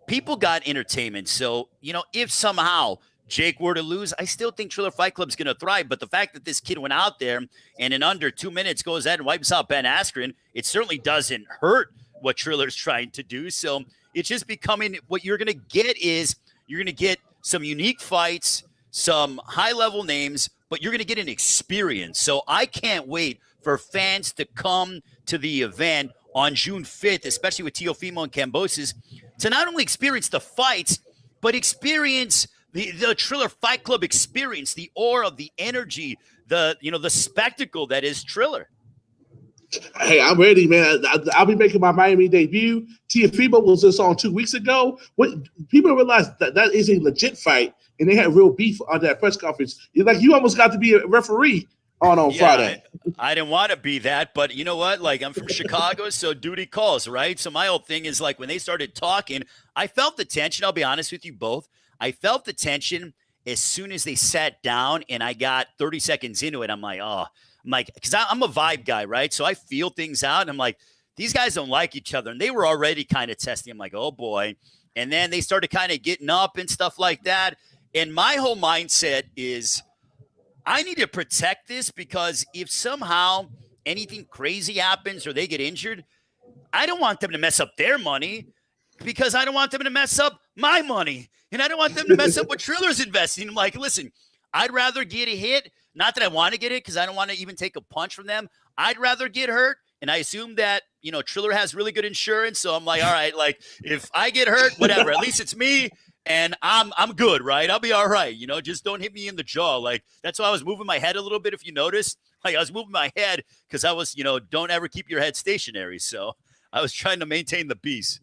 S4: people got entertainment. So, if somehow Jake were to lose, I still think Triller Fight Club's going to thrive. But the fact that this kid went out there and in under 2 minutes goes ahead and wipes out Ben Askren, it certainly doesn't hurt what Triller's trying to do. So it's just becoming, what you're going to get is you're going to get some unique fights, some high-level names, but you're going to get an experience. So I can't wait for fans to come to the event on June 5th, especially with Teofimo and Kambosos, to not only experience the fights, but experience the Triller Fight Club experience, the aura, the energy, the spectacle that is Triller.
S2: Hey, I'm ready, man. I'll be making my Miami debut. Teofimo was just on 2 weeks ago. What people realize that is a legit fight, and they had real beef on that press conference. You almost got to be a referee on Friday.
S4: I didn't want to be that, but you know what? Like, I'm from Chicago, so duty calls, right? So my whole thing is, like, when they started talking, I felt the tension. I'll be honest with you both. I felt the tension as soon as they sat down, and I got 30 seconds into it. I'm like, because I'm a vibe guy, right? So I feel things out, and I'm like, these guys don't like each other. And they were already kind of testing. I'm like, oh, boy. And then they started kind of getting up and stuff like that. And my whole mindset is, I need to protect this, because if somehow anything crazy happens or they get injured, I don't want them to mess up their money, because I don't want them to mess up my money. And I don't want them to mess up what Triller's investing. I'm like, listen, I'd rather get a hit. Not that I want to get it, because I don't want to even take a punch from them. I'd rather get hurt. And I assume that, Triller has really good insurance. So I'm like, all right, like, if I get hurt, whatever, at least it's me. And I'm good, right? I'll be all right. Just don't hit me in the jaw. Like, that's why I was moving my head a little bit, if you noticed. Like, I was moving my head because I was, don't ever keep your head stationary. So I was trying to maintain the peace.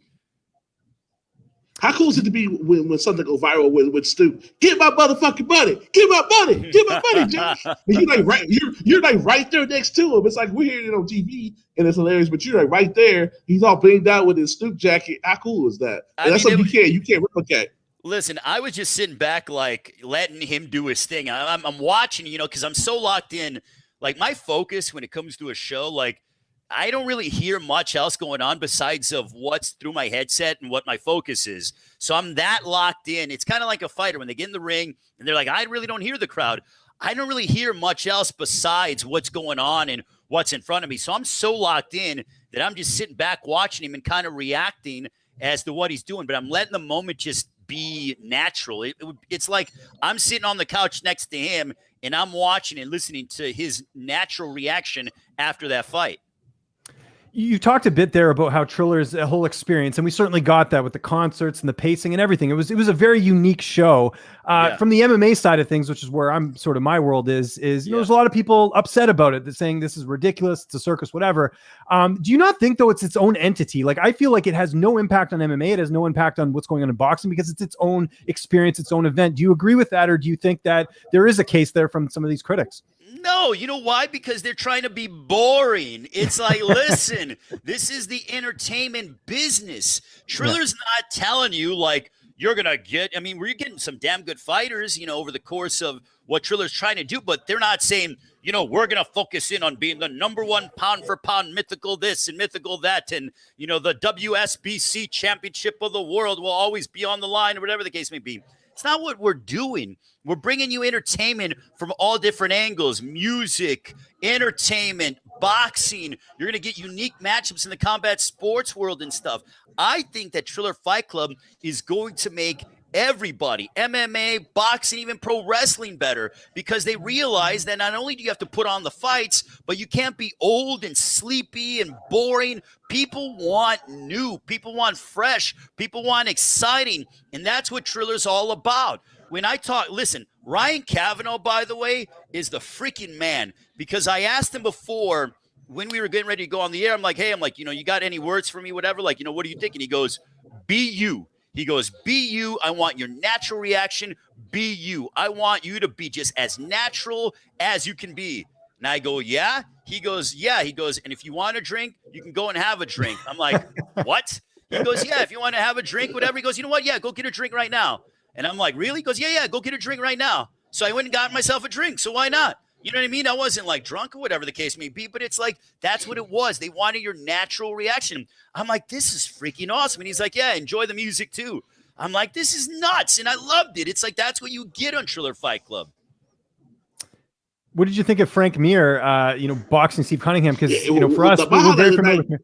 S2: How cool is it to be when something go viral with Stu? Get my motherfucking money! Get my money! Get my money, Jimmy! And you're right there next to him. It's like we're hearing it on TV and it's hilarious, but you're like right there. He's all blinged out with his Stoop jacket. How cool is that? And that's something you can't replicate.
S4: Listen, I was just sitting back, like, letting him do his thing. I'm watching, because I'm so locked in. Like, my focus when it comes to a show, like, I don't really hear much else going on besides of what's through my headset and what my focus is. So I'm that locked in. It's kind of like a fighter when they get in the ring and they're like, I really don't hear the crowd. I don't really hear much else besides what's going on and what's in front of me. So I'm so locked in that I'm just sitting back watching him and kind of reacting as to what he's doing. But I'm letting the moment just be natural. It's like I'm sitting on the couch next to him and I'm watching and listening to his natural reaction after that fight.
S1: You talked a bit there about how Triller's a whole experience, and we certainly got that with the concerts and the pacing and everything. It was a very unique show. From the MMA side of things, which is where I'm sort of my world is there's a lot of people upset about it, saying this is ridiculous, it's a circus, whatever. Do you not think, though, it's its own entity? Like, I feel like it has no impact on MMA. It has no impact on what's going on in boxing because it's its own experience, its own event. Do you agree with that, or do you think that there is a case there from some of these critics?
S4: No, you know why? Because they're trying to be boring. It's like, listen, this is the entertainment business. Triller's not telling you, like, you're going to get, we're getting some damn good fighters, over the course of what Triller's trying to do, but they're not saying, we're going to focus in on being the number one pound for pound mythical this and mythical that. And, the WSBC championship of the world will always be on the line or whatever the case may be. It's not what we're doing. We're bringing you entertainment from all different angles, music, entertainment, boxing. You're going to get unique matchups in the combat sports world and stuff. I think that Triller Fight Club is going to make everybody, MMA, boxing, even pro wrestling, better, because they realize that not only do you have to put on the fights, but you can't be old and sleepy and boring. People want new. People want fresh. People want exciting. And that's what Triller's all about. When I talk, listen, Ryan Kavanaugh, by the way, is the freaking man, because I asked him before when we were getting ready to go on the air. I'm like, hey, you got any words for me, whatever? Like, what do you think? And he goes, be you. He goes, be you. I want your natural reaction. Be you. I want you to be just as natural as you can be. And I go, yeah? He goes, yeah. He goes, and if you want a drink, you can go and have a drink. I'm like, what? He goes, yeah, if you want to have a drink, whatever. He goes, you know what? Yeah, go get a drink right now. And I'm like, really? He goes, yeah, go get a drink right now. So I went and got myself a drink. So why not? You know what I mean? I wasn't like drunk or whatever the case may be, but it's like, that's what it was. They wanted your natural reaction. I'm like, this is freaking awesome. And he's like, yeah, enjoy the music too. I'm like, this is nuts. And I loved it. It's like, that's what you get on Triller Fight Club.
S1: What did you think of Frank Mir, boxing Steve Cunningham? Because, for us, we're very familiar with him.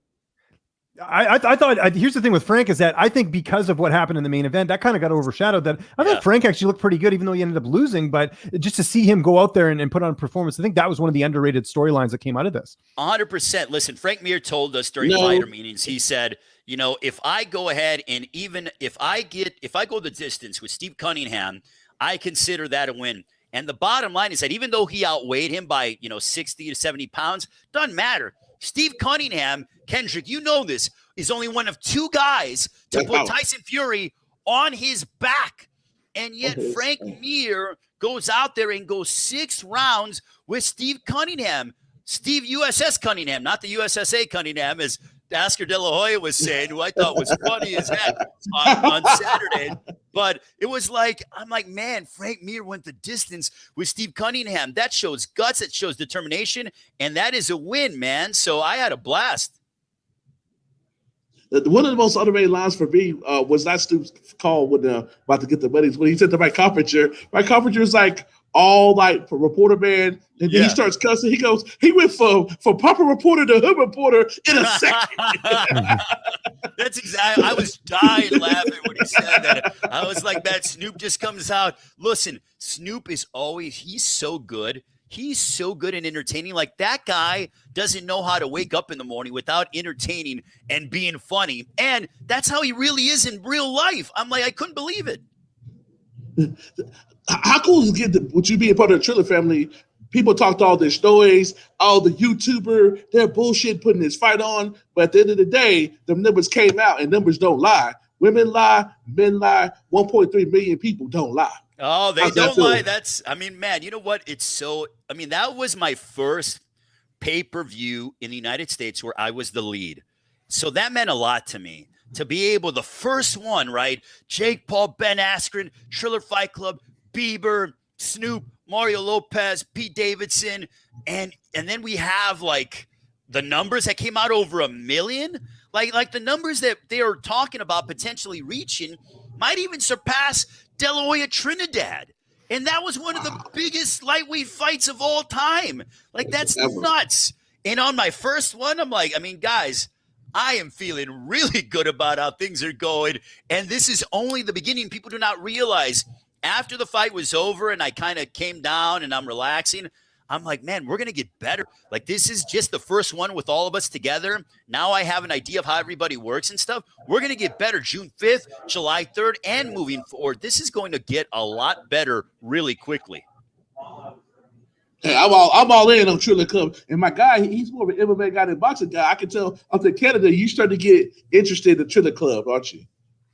S1: I thought, here's the thing with Frank is that I think because of what happened in the main event, that kind of got overshadowed. That I thought Frank actually looked pretty good, even though he ended up losing. But just to see him go out there and put on a performance, I think that was one of the underrated storylines that came out of this.
S4: 100%. Listen, Frank Mir told us during fighter meetings, he said, if I go ahead and even if I go the distance with Steve Cunningham, I consider that a win. And the bottom line is that even though he outweighed him by, 60 to 70 pounds, doesn't matter. Steve Cunningham, Kendrick, this, is only one of 2 guys to put Tyson Fury on his back. And yet Frank Mir goes out there and goes 6 rounds with Steve Cunningham. Steve USS Cunningham, not the USSA Cunningham, as Oscar De La Hoya was saying, who I thought was funny as heck on Saturday. But it was like, I'm like, man, Frank Mir went the distance with Steve Cunningham. That shows guts. That shows determination. And that is a win, man. So I had a blast.
S2: One of the most underrated lines for me was that Snoop's call when about to get the weddings, when he said to Mike Carpenter. Mike Carpenter is like all like for reporter man, and then he starts cussing. He goes, he went from proper reporter to hood reporter in a second.
S4: That's exactly. I was dying laughing when he said that. I was like, that Snoop just comes out. Listen, Snoop is he's so good. He's so good in entertaining. Like, that guy doesn't know how to wake up in the morning without entertaining and being funny. And that's how he really is in real life. I'm like, I couldn't believe it.
S2: How cool is it with you being part of the Triller family? People talked all this noise, all the YouTuber, they're bullshit putting this fight on. But at the end of the day, the numbers came out, and numbers don't lie. Women lie, men lie. 1.3 million people don't lie.
S4: Oh, they don't lie. Man, you know what? That was my first pay-per-view in the United States where I was the lead. So that meant a lot to me. To be able, the first one, right? Jake Paul, Ben Askren, Triller Fight Club, Bieber, Snoop, Mario Lopez, Pete Davidson, and then we have like the numbers that came out over 1 million. Like the numbers that they are talking about potentially reaching might even surpass De La Hoya Trinidad. And that was one of the biggest lightweight fights of all time. Like, that's nuts. And on my first one, I'm like, guys, I am feeling really good about how things are going. And this is only the beginning. People do not realize after the fight was over and I kind of came down and I'm relaxing, I'm like, man, we're going to get better. Like, this is just the first one with all of us together. Now I have an idea of how everybody works and stuff. We're going to get better June 5th, July 3rd, and moving forward. This is going to get a lot better really quickly.
S2: Hey, I'm all in on Triller Club. And my guy, he's more of an MMA guy than boxing guy. I can tell up in Canada, you start to get interested in Triller Club, aren't you?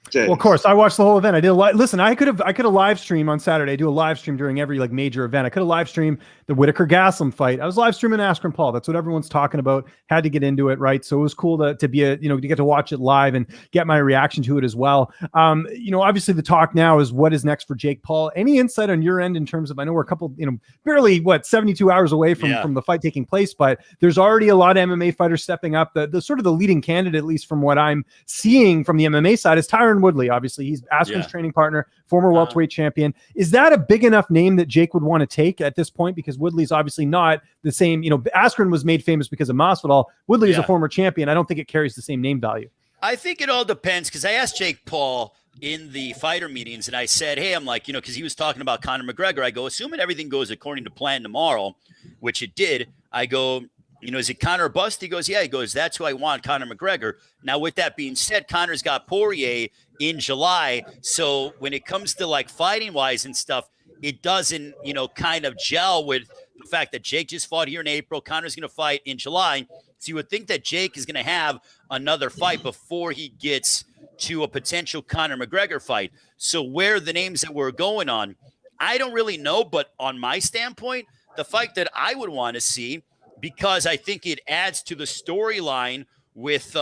S2: James.
S1: Well, of course, I watched the whole event. I did listen. I could have live stream on Saturday. I do a live stream during every major event. I could have live streamed the Whitaker Gaslam fight. I was live streaming Askren Paul. That's what everyone's talking about. Had to get into it, right? So it was cool to be to get to watch it live and get my reaction to it as well. Obviously the talk now is what is next for Jake Paul. Any insight on your end in terms of, I know we're a couple, barely 72 hours away from the fight taking place, but there's already a lot of MMA fighters stepping up. The sort of the leading candidate, at least from what I'm seeing from the MMA side, is Tyron Woodley. Obviously, he's Askren's training partner, former welterweight champion. Is that a big enough name that Jake would want to take at this point? Because Woodley's obviously not the same. Askren was made famous because of Masvidal. Woodley is a former champion. I don't think it carries the same name value.
S4: I think it all depends, because I asked Jake Paul in the fighter meetings, and I said, hey, I'm like, because he was talking about Conor McGregor. I go, assuming everything goes according to plan tomorrow, which it did, I go, is it Conor or bust? He goes, yeah. He goes, that's who I want, Conor McGregor. Now, with that being said, Conor's got Poirier in July. So when it comes to fighting wise and stuff, it doesn't, kind of gel with the fact that Jake just fought here in April. Conor's going to fight in July. So you would think that Jake is going to have another fight before he gets to a potential Conor McGregor fight. So where the names that we're going on, I don't really know. But on my standpoint, the fight that I would want to see, because I think it adds to the storyline with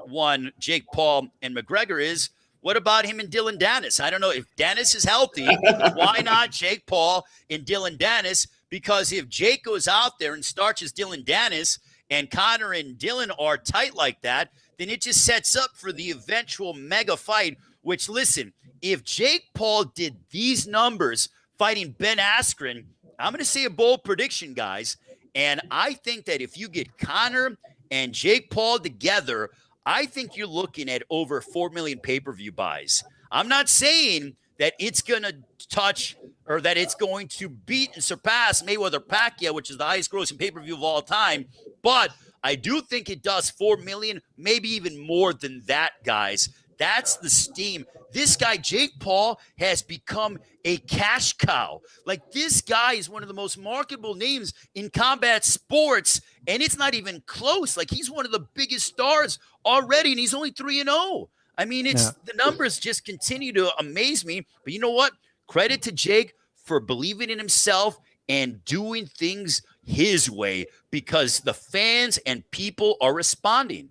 S4: one, Jake Paul and McGregor, is what about him and Dylan Dennis? I don't know if Dennis is healthy. Why not Jake Paul and Dylan Dennis? Because if Jake goes out there and starches Dylan Dennis and Conor and Dylan are tight like that, then it just sets up for the eventual mega fight, which, listen, if Jake Paul did these numbers fighting Ben Askren, I'm going to say a bold prediction, guys. And I think that if you get Conor and Jake Paul together, I think you're looking at over 4 million pay-per-view buys. I'm not saying that it's going to touch or that it's going to beat and surpass Mayweather-Pacquiao, which is the highest grossing pay-per-view of all time. But I do think it does 4 million, maybe even more than that, guys. That's the steam. This guy, Jake Paul, has become a cash cow. Like, this guy is one of the most marketable names in combat sports, and it's not even close. Like, he's one of the biggest stars already, and he's only 3-0. I mean, the numbers just continue to amaze me. But you know what? Credit to Jake for believing in himself and doing things his way, because the fans and people are responding.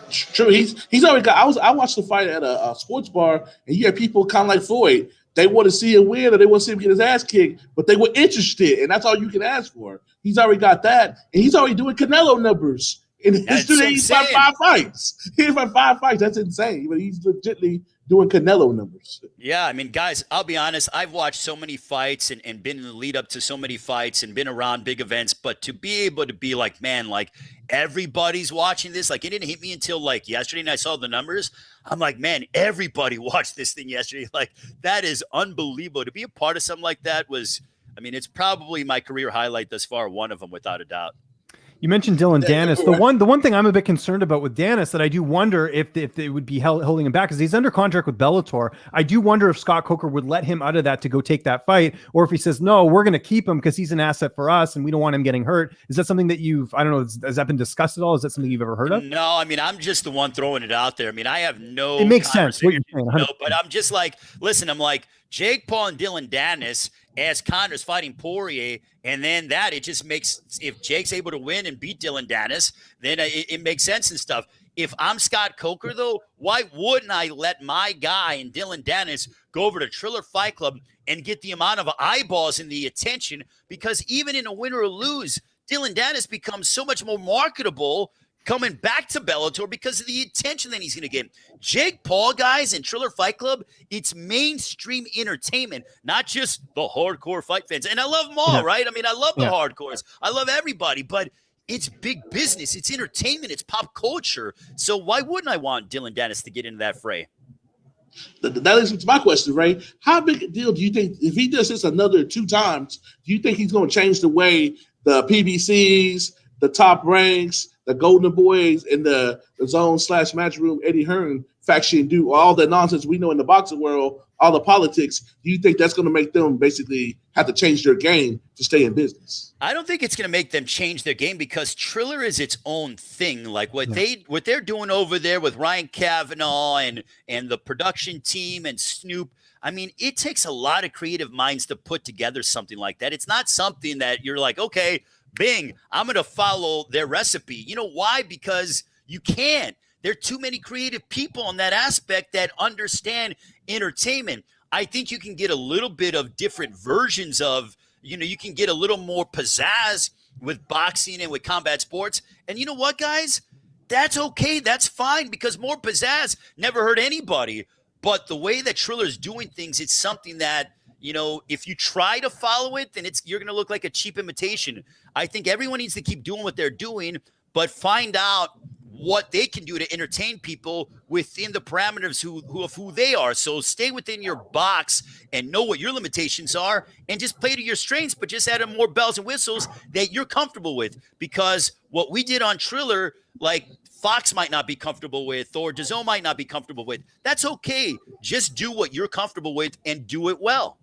S2: True. He's already got. I watched the fight at a sports bar, and you had people kind of like Floyd. They want to see him win, or they want to see him get his ass kicked, but they were interested, and that's all you can ask for. He's already got that, and he's already doing Canelo numbers. In history, he's fought 5 fights. He's fought 5 fights. That's insane. But he's legitimately doing Canelo numbers.
S4: Yeah, I mean, guys, I'll be honest. I've watched so many fights and been in the lead up to so many fights and been around big events. But to be able to be like, man, like everybody's watching this. Like, it didn't hit me until like yesterday, and I saw the numbers. I'm like, man, everybody watched this thing yesterday. Like, that is unbelievable. To be a part of something like that was, I mean, it's probably my career highlight thus far. One of them, without a doubt.
S1: You mentioned Dylan Dennis. The one thing I'm a bit concerned about with Dennis that I do wonder if they would be holding him back, is he's under contract with Bellator. I do wonder if Scott Coker would let him out of that to go take that fight, or if he says, no, we're going to keep him because he's an asset for us and we don't want him getting hurt. Is that something that I don't know, has that been discussed at all? Is that something you've ever heard of?
S4: No, I mean, I'm just the one throwing it out there. I mean, I have no.
S1: It makes sense what you're saying.
S4: No, but I'm just like, listen, I'm like, Jake Paul and Dylan Dennis as Conor's fighting Poirier, and then it just makes, if Jake's able to win and beat Dylan Dennis, then it makes sense and stuff. If I'm Scott Coker, though, why wouldn't I let my guy and Dylan Dennis go over to Triller Fight Club and get the amount of eyeballs and the attention? Because even in a win or lose, Dylan Dennis becomes so much more marketable coming back to Bellator because of the attention that he's going to get. Jake Paul, guys, and Triller Fight Club, it's mainstream entertainment, not just the hardcore fight fans. And I love them all, right? I mean, I love the hardcores. I love everybody, but it's big business. It's entertainment. It's pop culture. So why wouldn't I want Dylan Dennis to get into that fray?
S2: That leads me to my question, Ray. How big a deal do you think, if he does this another 2 times, do you think he's going to change the way the PBCs, the Top Ranks, the Golden Boys, and the Zone/Matchroom Eddie Hearn faction do all the nonsense we know in the boxing world, all the politics? Do you think that's going to make them basically have to change their game to stay in business?
S4: I don't think it's going to make them change their game, because Triller is its own thing. Like what they're doing over there with Ryan Kavanaugh and the production team and Snoop. I mean, it takes a lot of creative minds to put together something like that. It's not something that you're like, okay, bing, I'm going to follow their recipe. You know why? Because you can't. There are too many creative people in that aspect that understand entertainment. I think you can get a little bit of different versions of, you can get a little more pizzazz with boxing and with combat sports. And you know what, guys? That's okay. That's fine, because more pizzazz never hurt anybody. But the way that Triller's doing things, it's something that, if you try to follow it, then you're going to look like a cheap imitation. I think everyone needs to keep doing what they're doing, but find out what they can do to entertain people within the parameters of who they are. So stay within your box and know what your limitations are, and just play to your strengths, but just add more bells and whistles that you're comfortable with. Because what we did on Triller, like Fox might not be comfortable with, or DAZN might not be comfortable with. That's okay. Just do what you're comfortable with and do it well.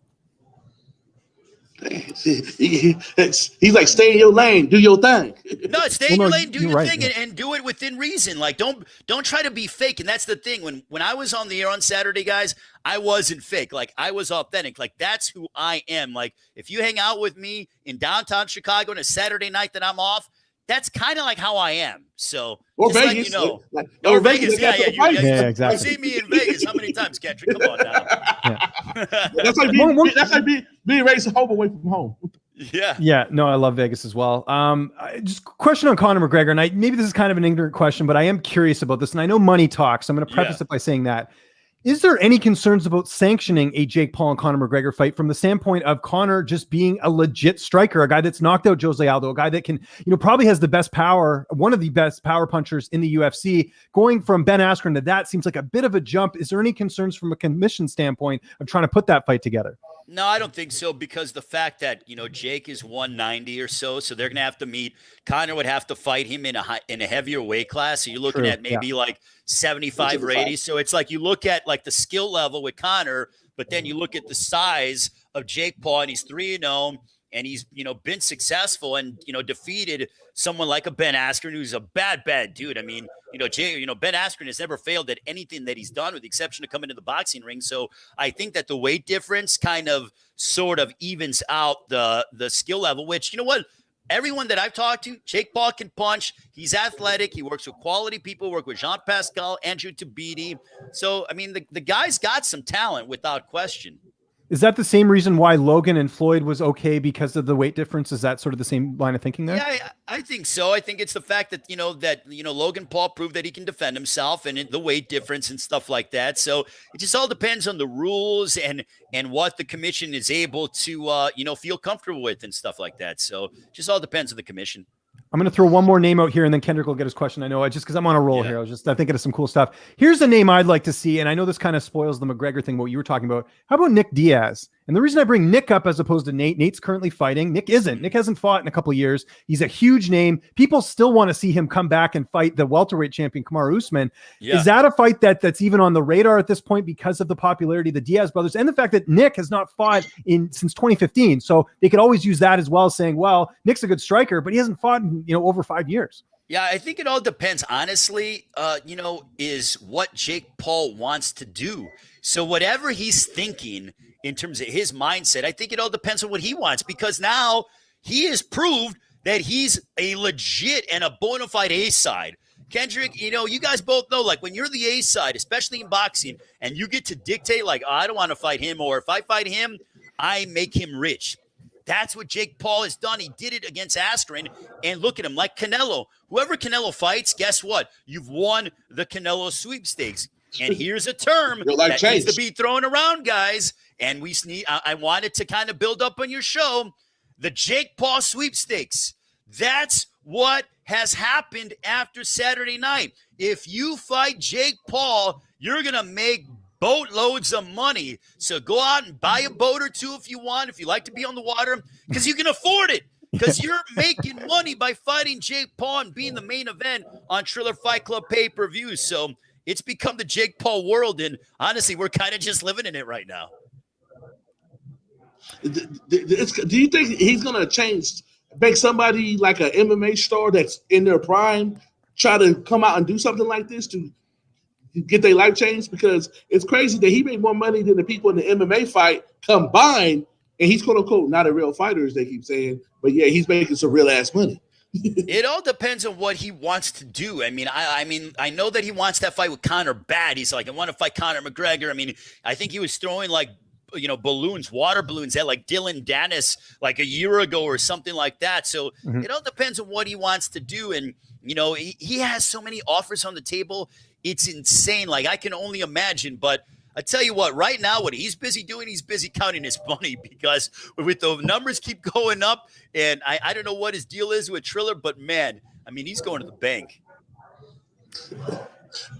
S2: He's like, stay in your lane, do your thing.
S4: No, stay in your lane, do your thing, and do it within reason. Like, don't try to be fake. And that's the thing. When I was on the air on Saturday, guys, I wasn't fake. Like, I was authentic. Like, that's who I am. Like, if you hang out with me in downtown Chicago on a Saturday night that I'm off, that's kind of like how I am. So,
S2: or
S4: just
S2: Vegas,
S4: or Vegas,
S1: yeah, exactly.
S4: You see me in Vegas how many times, Kendrick? Come on now.
S2: That's like being raised home away from home.
S1: Yeah. No, I love Vegas as well. Just question on Conor McGregor, and maybe this is kind of an ignorant question, but I am curious about this, and I know money talks. So I'm going to preface it by saying that Is there any concerns about sanctioning a Jake Paul and Conor McGregor fight from the standpoint of Conor just being a legit striker, a guy that's knocked out Jose Aldo, a guy that can, probably has the best power, one of the best power punchers in the UFC? Going from Ben Askren to that seems like a bit of a jump. Is there any concerns from a commission standpoint of trying to put that fight together?
S4: No, I don't think so, because the fact that, Jake is 190 or so they're going to have to meet. Conor would have to fight him in a heavier weight class. So you're looking at maybe like 75 or 80. So it's like you look at like the skill level with Conor, but then you look at the size of Jake Paul, and he's 3-0, and he's, been successful and, defeated someone like a Ben Askren, who's a bad dude. I mean, Ben Askren has never failed at anything that he's done, with the exception of coming to the boxing ring. So I think that the weight difference kind of sort of evens out the skill level, which, everyone that I've talked to, Jake Paul can punch. He's athletic. He works with quality people, work with Jean Pascal, Andrew Tabiti. So, I mean, the guy's got some talent without question.
S1: Is that the same reason why Logan and Floyd was okay, because of the weight difference? Is that sort of the same line of thinking there?
S4: Yeah, I think so. I think it's the fact that, Logan Paul proved that he can defend himself, and the weight difference and stuff like that. So it just all depends on the rules and what the commission is able to, feel comfortable with and stuff like that. So it just all depends on the commission.
S1: I'm going to throw one more name out here, and then Kendrick will get his question. I know, just because I'm on a roll here. I'm thinking of some cool stuff. Here's a name I'd like to see, and I know this kind of spoils the McGregor thing, what you were talking about. How about Nick Diaz? And the reason I bring Nick up as opposed to Nate's currently fighting. Nick hasn't fought in a couple of years. He's a huge name. People still want to see him come back and fight the welterweight champion, Kamaru Usman. Yeah. Is that a fight that's even on the radar at this point because of the popularity of the Diaz brothers and the fact that Nick has not fought since 2015? So they could always use that as well, saying, well, Nick's a good striker, but he hasn't fought in, over 5 years.
S4: Yeah, I think it all depends, honestly, is what Jake Paul wants to do. So whatever he's thinking in terms of his mindset, I think it all depends on what he wants, because now he has proved that he's a legit and a bona fide A-side. Kendrick, you guys both know, like, when you're the A-side, especially in boxing, and you get to dictate, like, I don't want to fight him, or if I fight him, I make him rich. That's what Jake Paul has done. He did it against Askren, and look at him, like Canelo. Whoever Canelo fights, guess what? You've won the Canelo sweepstakes. And here's a term that needs to be thrown around, guys. And I wanted to kind of build up on your show, the Jake Paul sweepstakes. That's what has happened after Saturday night. If you fight Jake Paul, you're going to make boatloads of money. So go out and buy a boat or two if you want, if you like to be on the water, because you can afford it. Because you're making money by fighting Jake Paul and being the main event on Triller Fight Club pay-per-view. So it's become the Jake Paul world, and honestly, we're kind of just living in it right now.
S2: Do you think he's going to make somebody like an MMA star that's in their prime try to come out and do something like this to get their life changed? Because it's crazy that he made more money than the people in the MMA fight combined, and he's quote unquote not a real fighter, as they keep saying, but yeah, he's making some real ass money.
S4: It all depends on what he wants to do. I mean, I know that he wants that fight with Conor bad. He's like, I want to fight Conor McGregor. I mean, I think he was throwing like, water balloons at like Dylan Dennis like a year ago or something like that. So It all depends on what he wants to do. And, he has so many offers on the table. It's insane. Like, I can only imagine, but I tell you what, right now, what he's busy doing, he's busy counting his money, because with the numbers keep going up, and I don't know what his deal is with Triller, but man, I mean, he's going to the bank.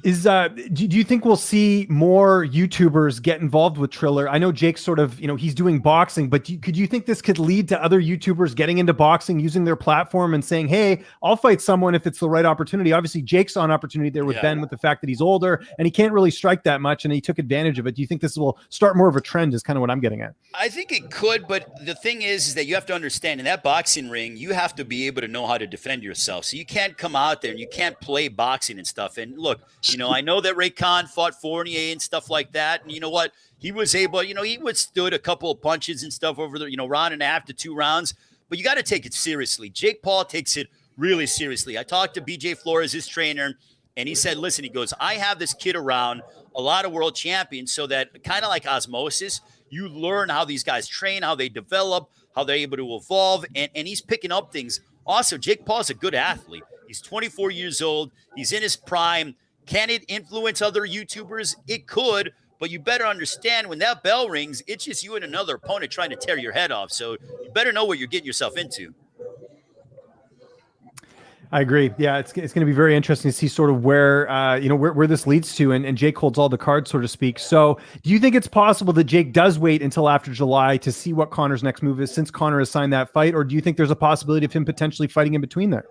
S1: Do you think we'll see more YouTubers get involved with Triller? I know Jake's sort of, he's doing boxing, but could you think this could lead to other YouTubers getting into boxing, using their platform and saying, hey, I'll fight someone if it's the right opportunity? Obviously, Jake's on opportunity there with Ben, with the fact that he's older and he can't really strike that much, and he took advantage of it. Do you think this will start more of a trend, is kind of what I'm getting at?
S4: I think it could, but the thing is that you have to understand, in that boxing ring, you have to be able to know how to defend yourself. So you can't come out there and you can't play boxing and stuff. And look, I know that Ray Khan fought Fournier and stuff like that. And you know what? He was able, he withstood a couple of punches and stuff over the, round and a half to 2 rounds. But you got to take it seriously. Jake Paul takes it really seriously. I talked to BJ Flores, his trainer, and he said, listen, he goes, I have this kid around a lot of world champions, so that kind of like osmosis, you learn how these guys train, how they develop, how they're able to evolve. And he's picking up things. Also, Jake Paul's a good athlete. He's 24 years old. He's in his prime. Can it influence other YouTubers? It could, but you better understand when that bell rings, it's just you and another opponent trying to tear your head off. So you better know what you're getting yourself into.
S1: I agree. Yeah, it's going to be very interesting to see sort of where where this leads to, and Jake holds all the cards, so to speak. So, do you think it's possible that Jake does wait until after July to see what Conor's next move is, since Conor has signed that fight, or do you think there's a possibility of him potentially fighting in between there?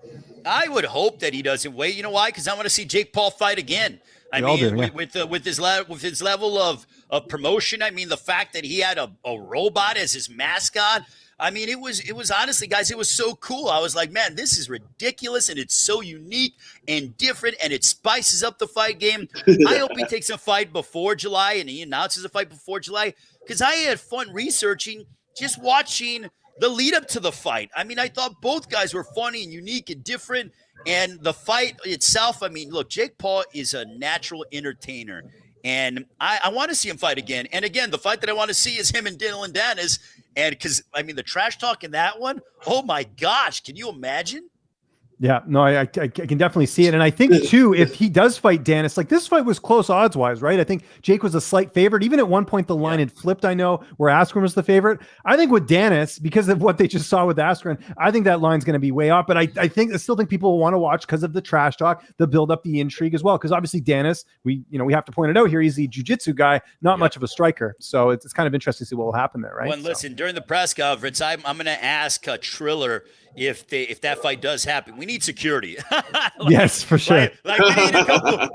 S4: I would hope that he doesn't wait. You know why? Because I want to see Jake Paul fight again. I mean, with his level of promotion. I mean, the fact that he had a robot as his mascot. I mean, it was honestly, guys, it was so cool. I was like, man, this is ridiculous, and it's so unique and different, and it spices up the fight game. I hope he takes a fight before July, and he announces a fight before July, because I had fun researching, just watching the lead up to the fight. I mean, I thought both guys were funny and unique and different, and the fight itself, I mean, look, Jake Paul is a natural entertainer, and I want to see him fight again. And again, the fight that I want to see is him and Dylan Dennis. And because, I mean, the trash talk in that one, oh my gosh, can you imagine?
S1: Yeah, no, I can definitely see it. And I think, too, if he does fight Dennis, like this fight was close odds-wise, right? I think Jake was a slight favorite. Even at one point, the line had flipped, I know, where Askren was the favorite. I think with Dennis, because of what they just saw with Askren, I think that line's going to be way up. But I still think people will want to watch because of the trash talk, the build-up, the intrigue as well. Because obviously Dennis, we have to point it out here, he's a jiu-jitsu guy, not much of a striker. So it's kind of interesting to see what will happen there, right?
S4: Well, listen, during the press conference, I'm going to ask Triller if that fight does happen. We need security.
S1: Yes, for sure.
S4: Like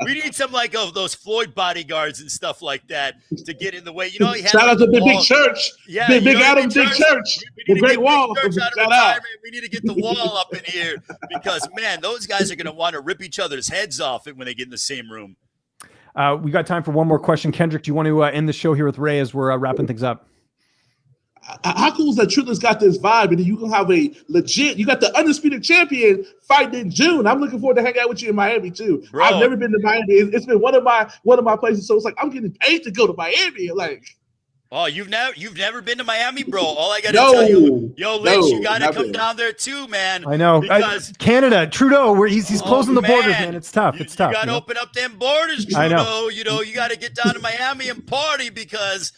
S4: we need some like of those Floyd bodyguards and stuff like that to get in the way. You know, he
S2: shout out to Big Church.
S4: Yeah,
S2: Big Adam Big Church. The Great Wall.
S4: We need to get the wall up in here because man, those guys are going to want to rip each other's heads off when they get in the same room.
S1: We got time for one more question. Kendrick, do you want to end the show here with Ray as we're wrapping things up?
S2: How cool is that Triller's got this vibe, and then you can have you got the undisputed champion fighting in June. I'm looking forward to hang out with you in Miami too. Bro. I've never been to Miami. It's been one of my places. So it's like I'm getting paid to go to Miami. Like,
S4: oh, you've never been to Miami, bro. All I gotta tell you, Lynch, you gotta come down there too, man.
S1: I know. Canada, Trudeau, where he's closing the borders, man. It's tough. It's tough.
S4: You gotta open up them borders, Trudeau. I know. You gotta get down to Miami and party because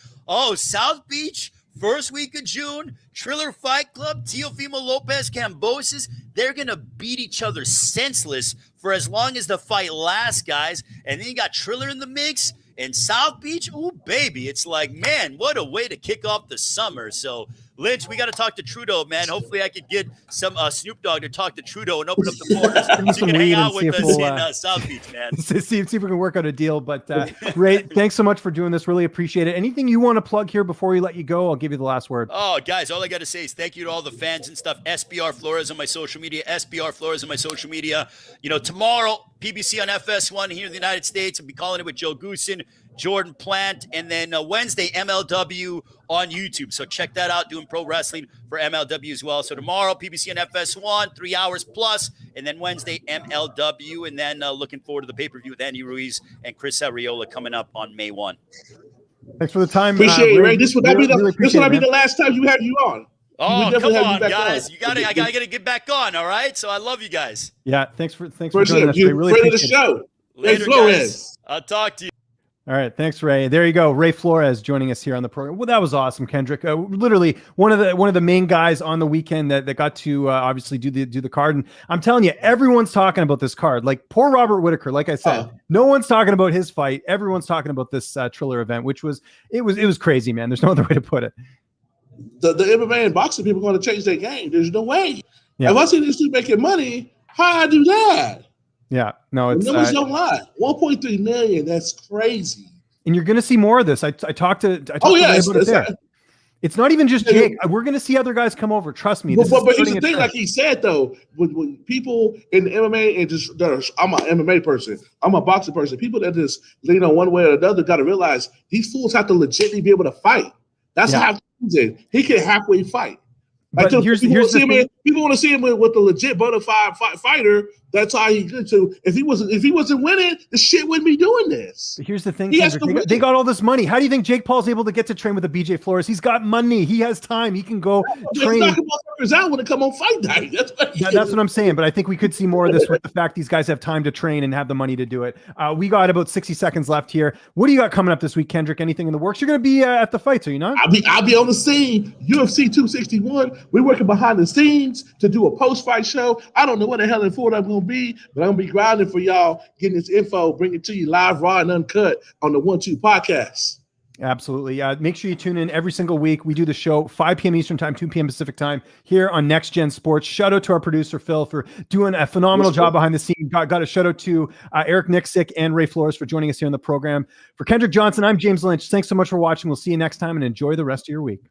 S4: South Beach. First week of June, Triller Fight Club, Teofimo Lopez, Cambosis, they're going to beat each other senseless for as long as the fight lasts, guys. And then you got Triller in the mix and South Beach. Oh, baby. It's like, man, what a way to kick off the summer. So, Lynch, we got to talk to Trudeau, man. Hopefully I could get some Snoop Dogg to talk to Trudeau and open up the borders so you can hang out with us in South Beach, man.
S1: See if we can work out a deal. But, Ray, thanks so much for doing this. Really appreciate it. Anything you want to plug here before we let you go? I'll give you the last word.
S4: Oh, guys, all I got to say is thank you to all the fans and stuff. SBR Flores on my social media. SBR Flores on my social media. Tomorrow, PBC on FS1 here in the United States. I'll be calling it with Joe Goosen, Jordan Plant, and then Wednesday, MLW on YouTube. So check that out, doing pro wrestling for MLW as well. So tomorrow, PBC and FS1, 3 hours plus, and then Wednesday, MLW, and then looking forward to the pay-per-view with Andy Ruiz and Chris Arreola coming up on May 1.
S1: Thanks for the time.
S2: Appreciate it, Ray. This would not be the last time you have you on.
S4: Oh, come on, guys. I gotta get back on, all right? So I love you guys.
S1: Yeah, thanks for joining us. Really
S2: appreciate the show.
S4: Later, guys. I'll talk to you.
S1: All right, thanks, Ray. There you go, Ray Flores joining us here on the program. Well, that was awesome, Kendrick. Literally one of the main guys on the weekend that got to obviously do the card. And I'm telling you, everyone's talking about this card. Like poor Robert Whittaker. Like I said, no one's talking about his fight. Everyone's talking about this Triller event, which was crazy, man. There's no other way to put it.
S2: The MMA and boxing people are going to change their game. There's no way. Yeah. If I see these two making money, how I do that?
S1: Yeah, no, it's
S2: numbers don't lie. 1.3 million. That's crazy.
S1: And you're going to see more of this. I talked to Ray about it there. It's not even just Jake. We're going to see other guys come over. Trust me.
S2: But here's the thing, like he said, though, with people in the MMA and I'm an MMA person, I'm a boxing person. People that just lean on one way or another got to realize these fools have to legitimately be able to fight. That's how he can halfway fight. Like people want to see him with a legit bona fide fighter That's all he good to. If he wasn't winning, the shit wouldn't be doing this.
S1: But here's the thing, Kendrick, they got all this money. How do you think Jake Paul's able to get to train with a BJ Flores? He's got money. He has time. He can go train.
S2: Knock motherfuckers out when they come on fight night.
S1: That's what I'm saying. But I think we could see more of this with the fact these guys have time to train and have the money to do it. We got about 60 seconds left here. What do you got coming up this week, Kendrick? Anything in the works? You're going to be at the fights, are you not?
S2: I'll be on the scene. UFC 261. We're working behind the scenes to do a post-fight show. I don't know what the hell in Florida I'm going to be, but I'm going to be grinding for y'all, getting this info, bring it to you live, raw, and uncut on the 1-2 podcast.
S1: Absolutely. Make sure you tune in every single week. We do the show 5 p.m. Eastern time, 2 p.m. Pacific time here on Next Gen Sports. Shout out to our producer, Phil, for doing a phenomenal job behind the scenes. Got a shout out to Eric Nicksick and Ray Flores for joining us here on the program. For Kendrick Johnson, I'm James Lynch. Thanks so much for watching. We'll see you next time and enjoy the rest of your week.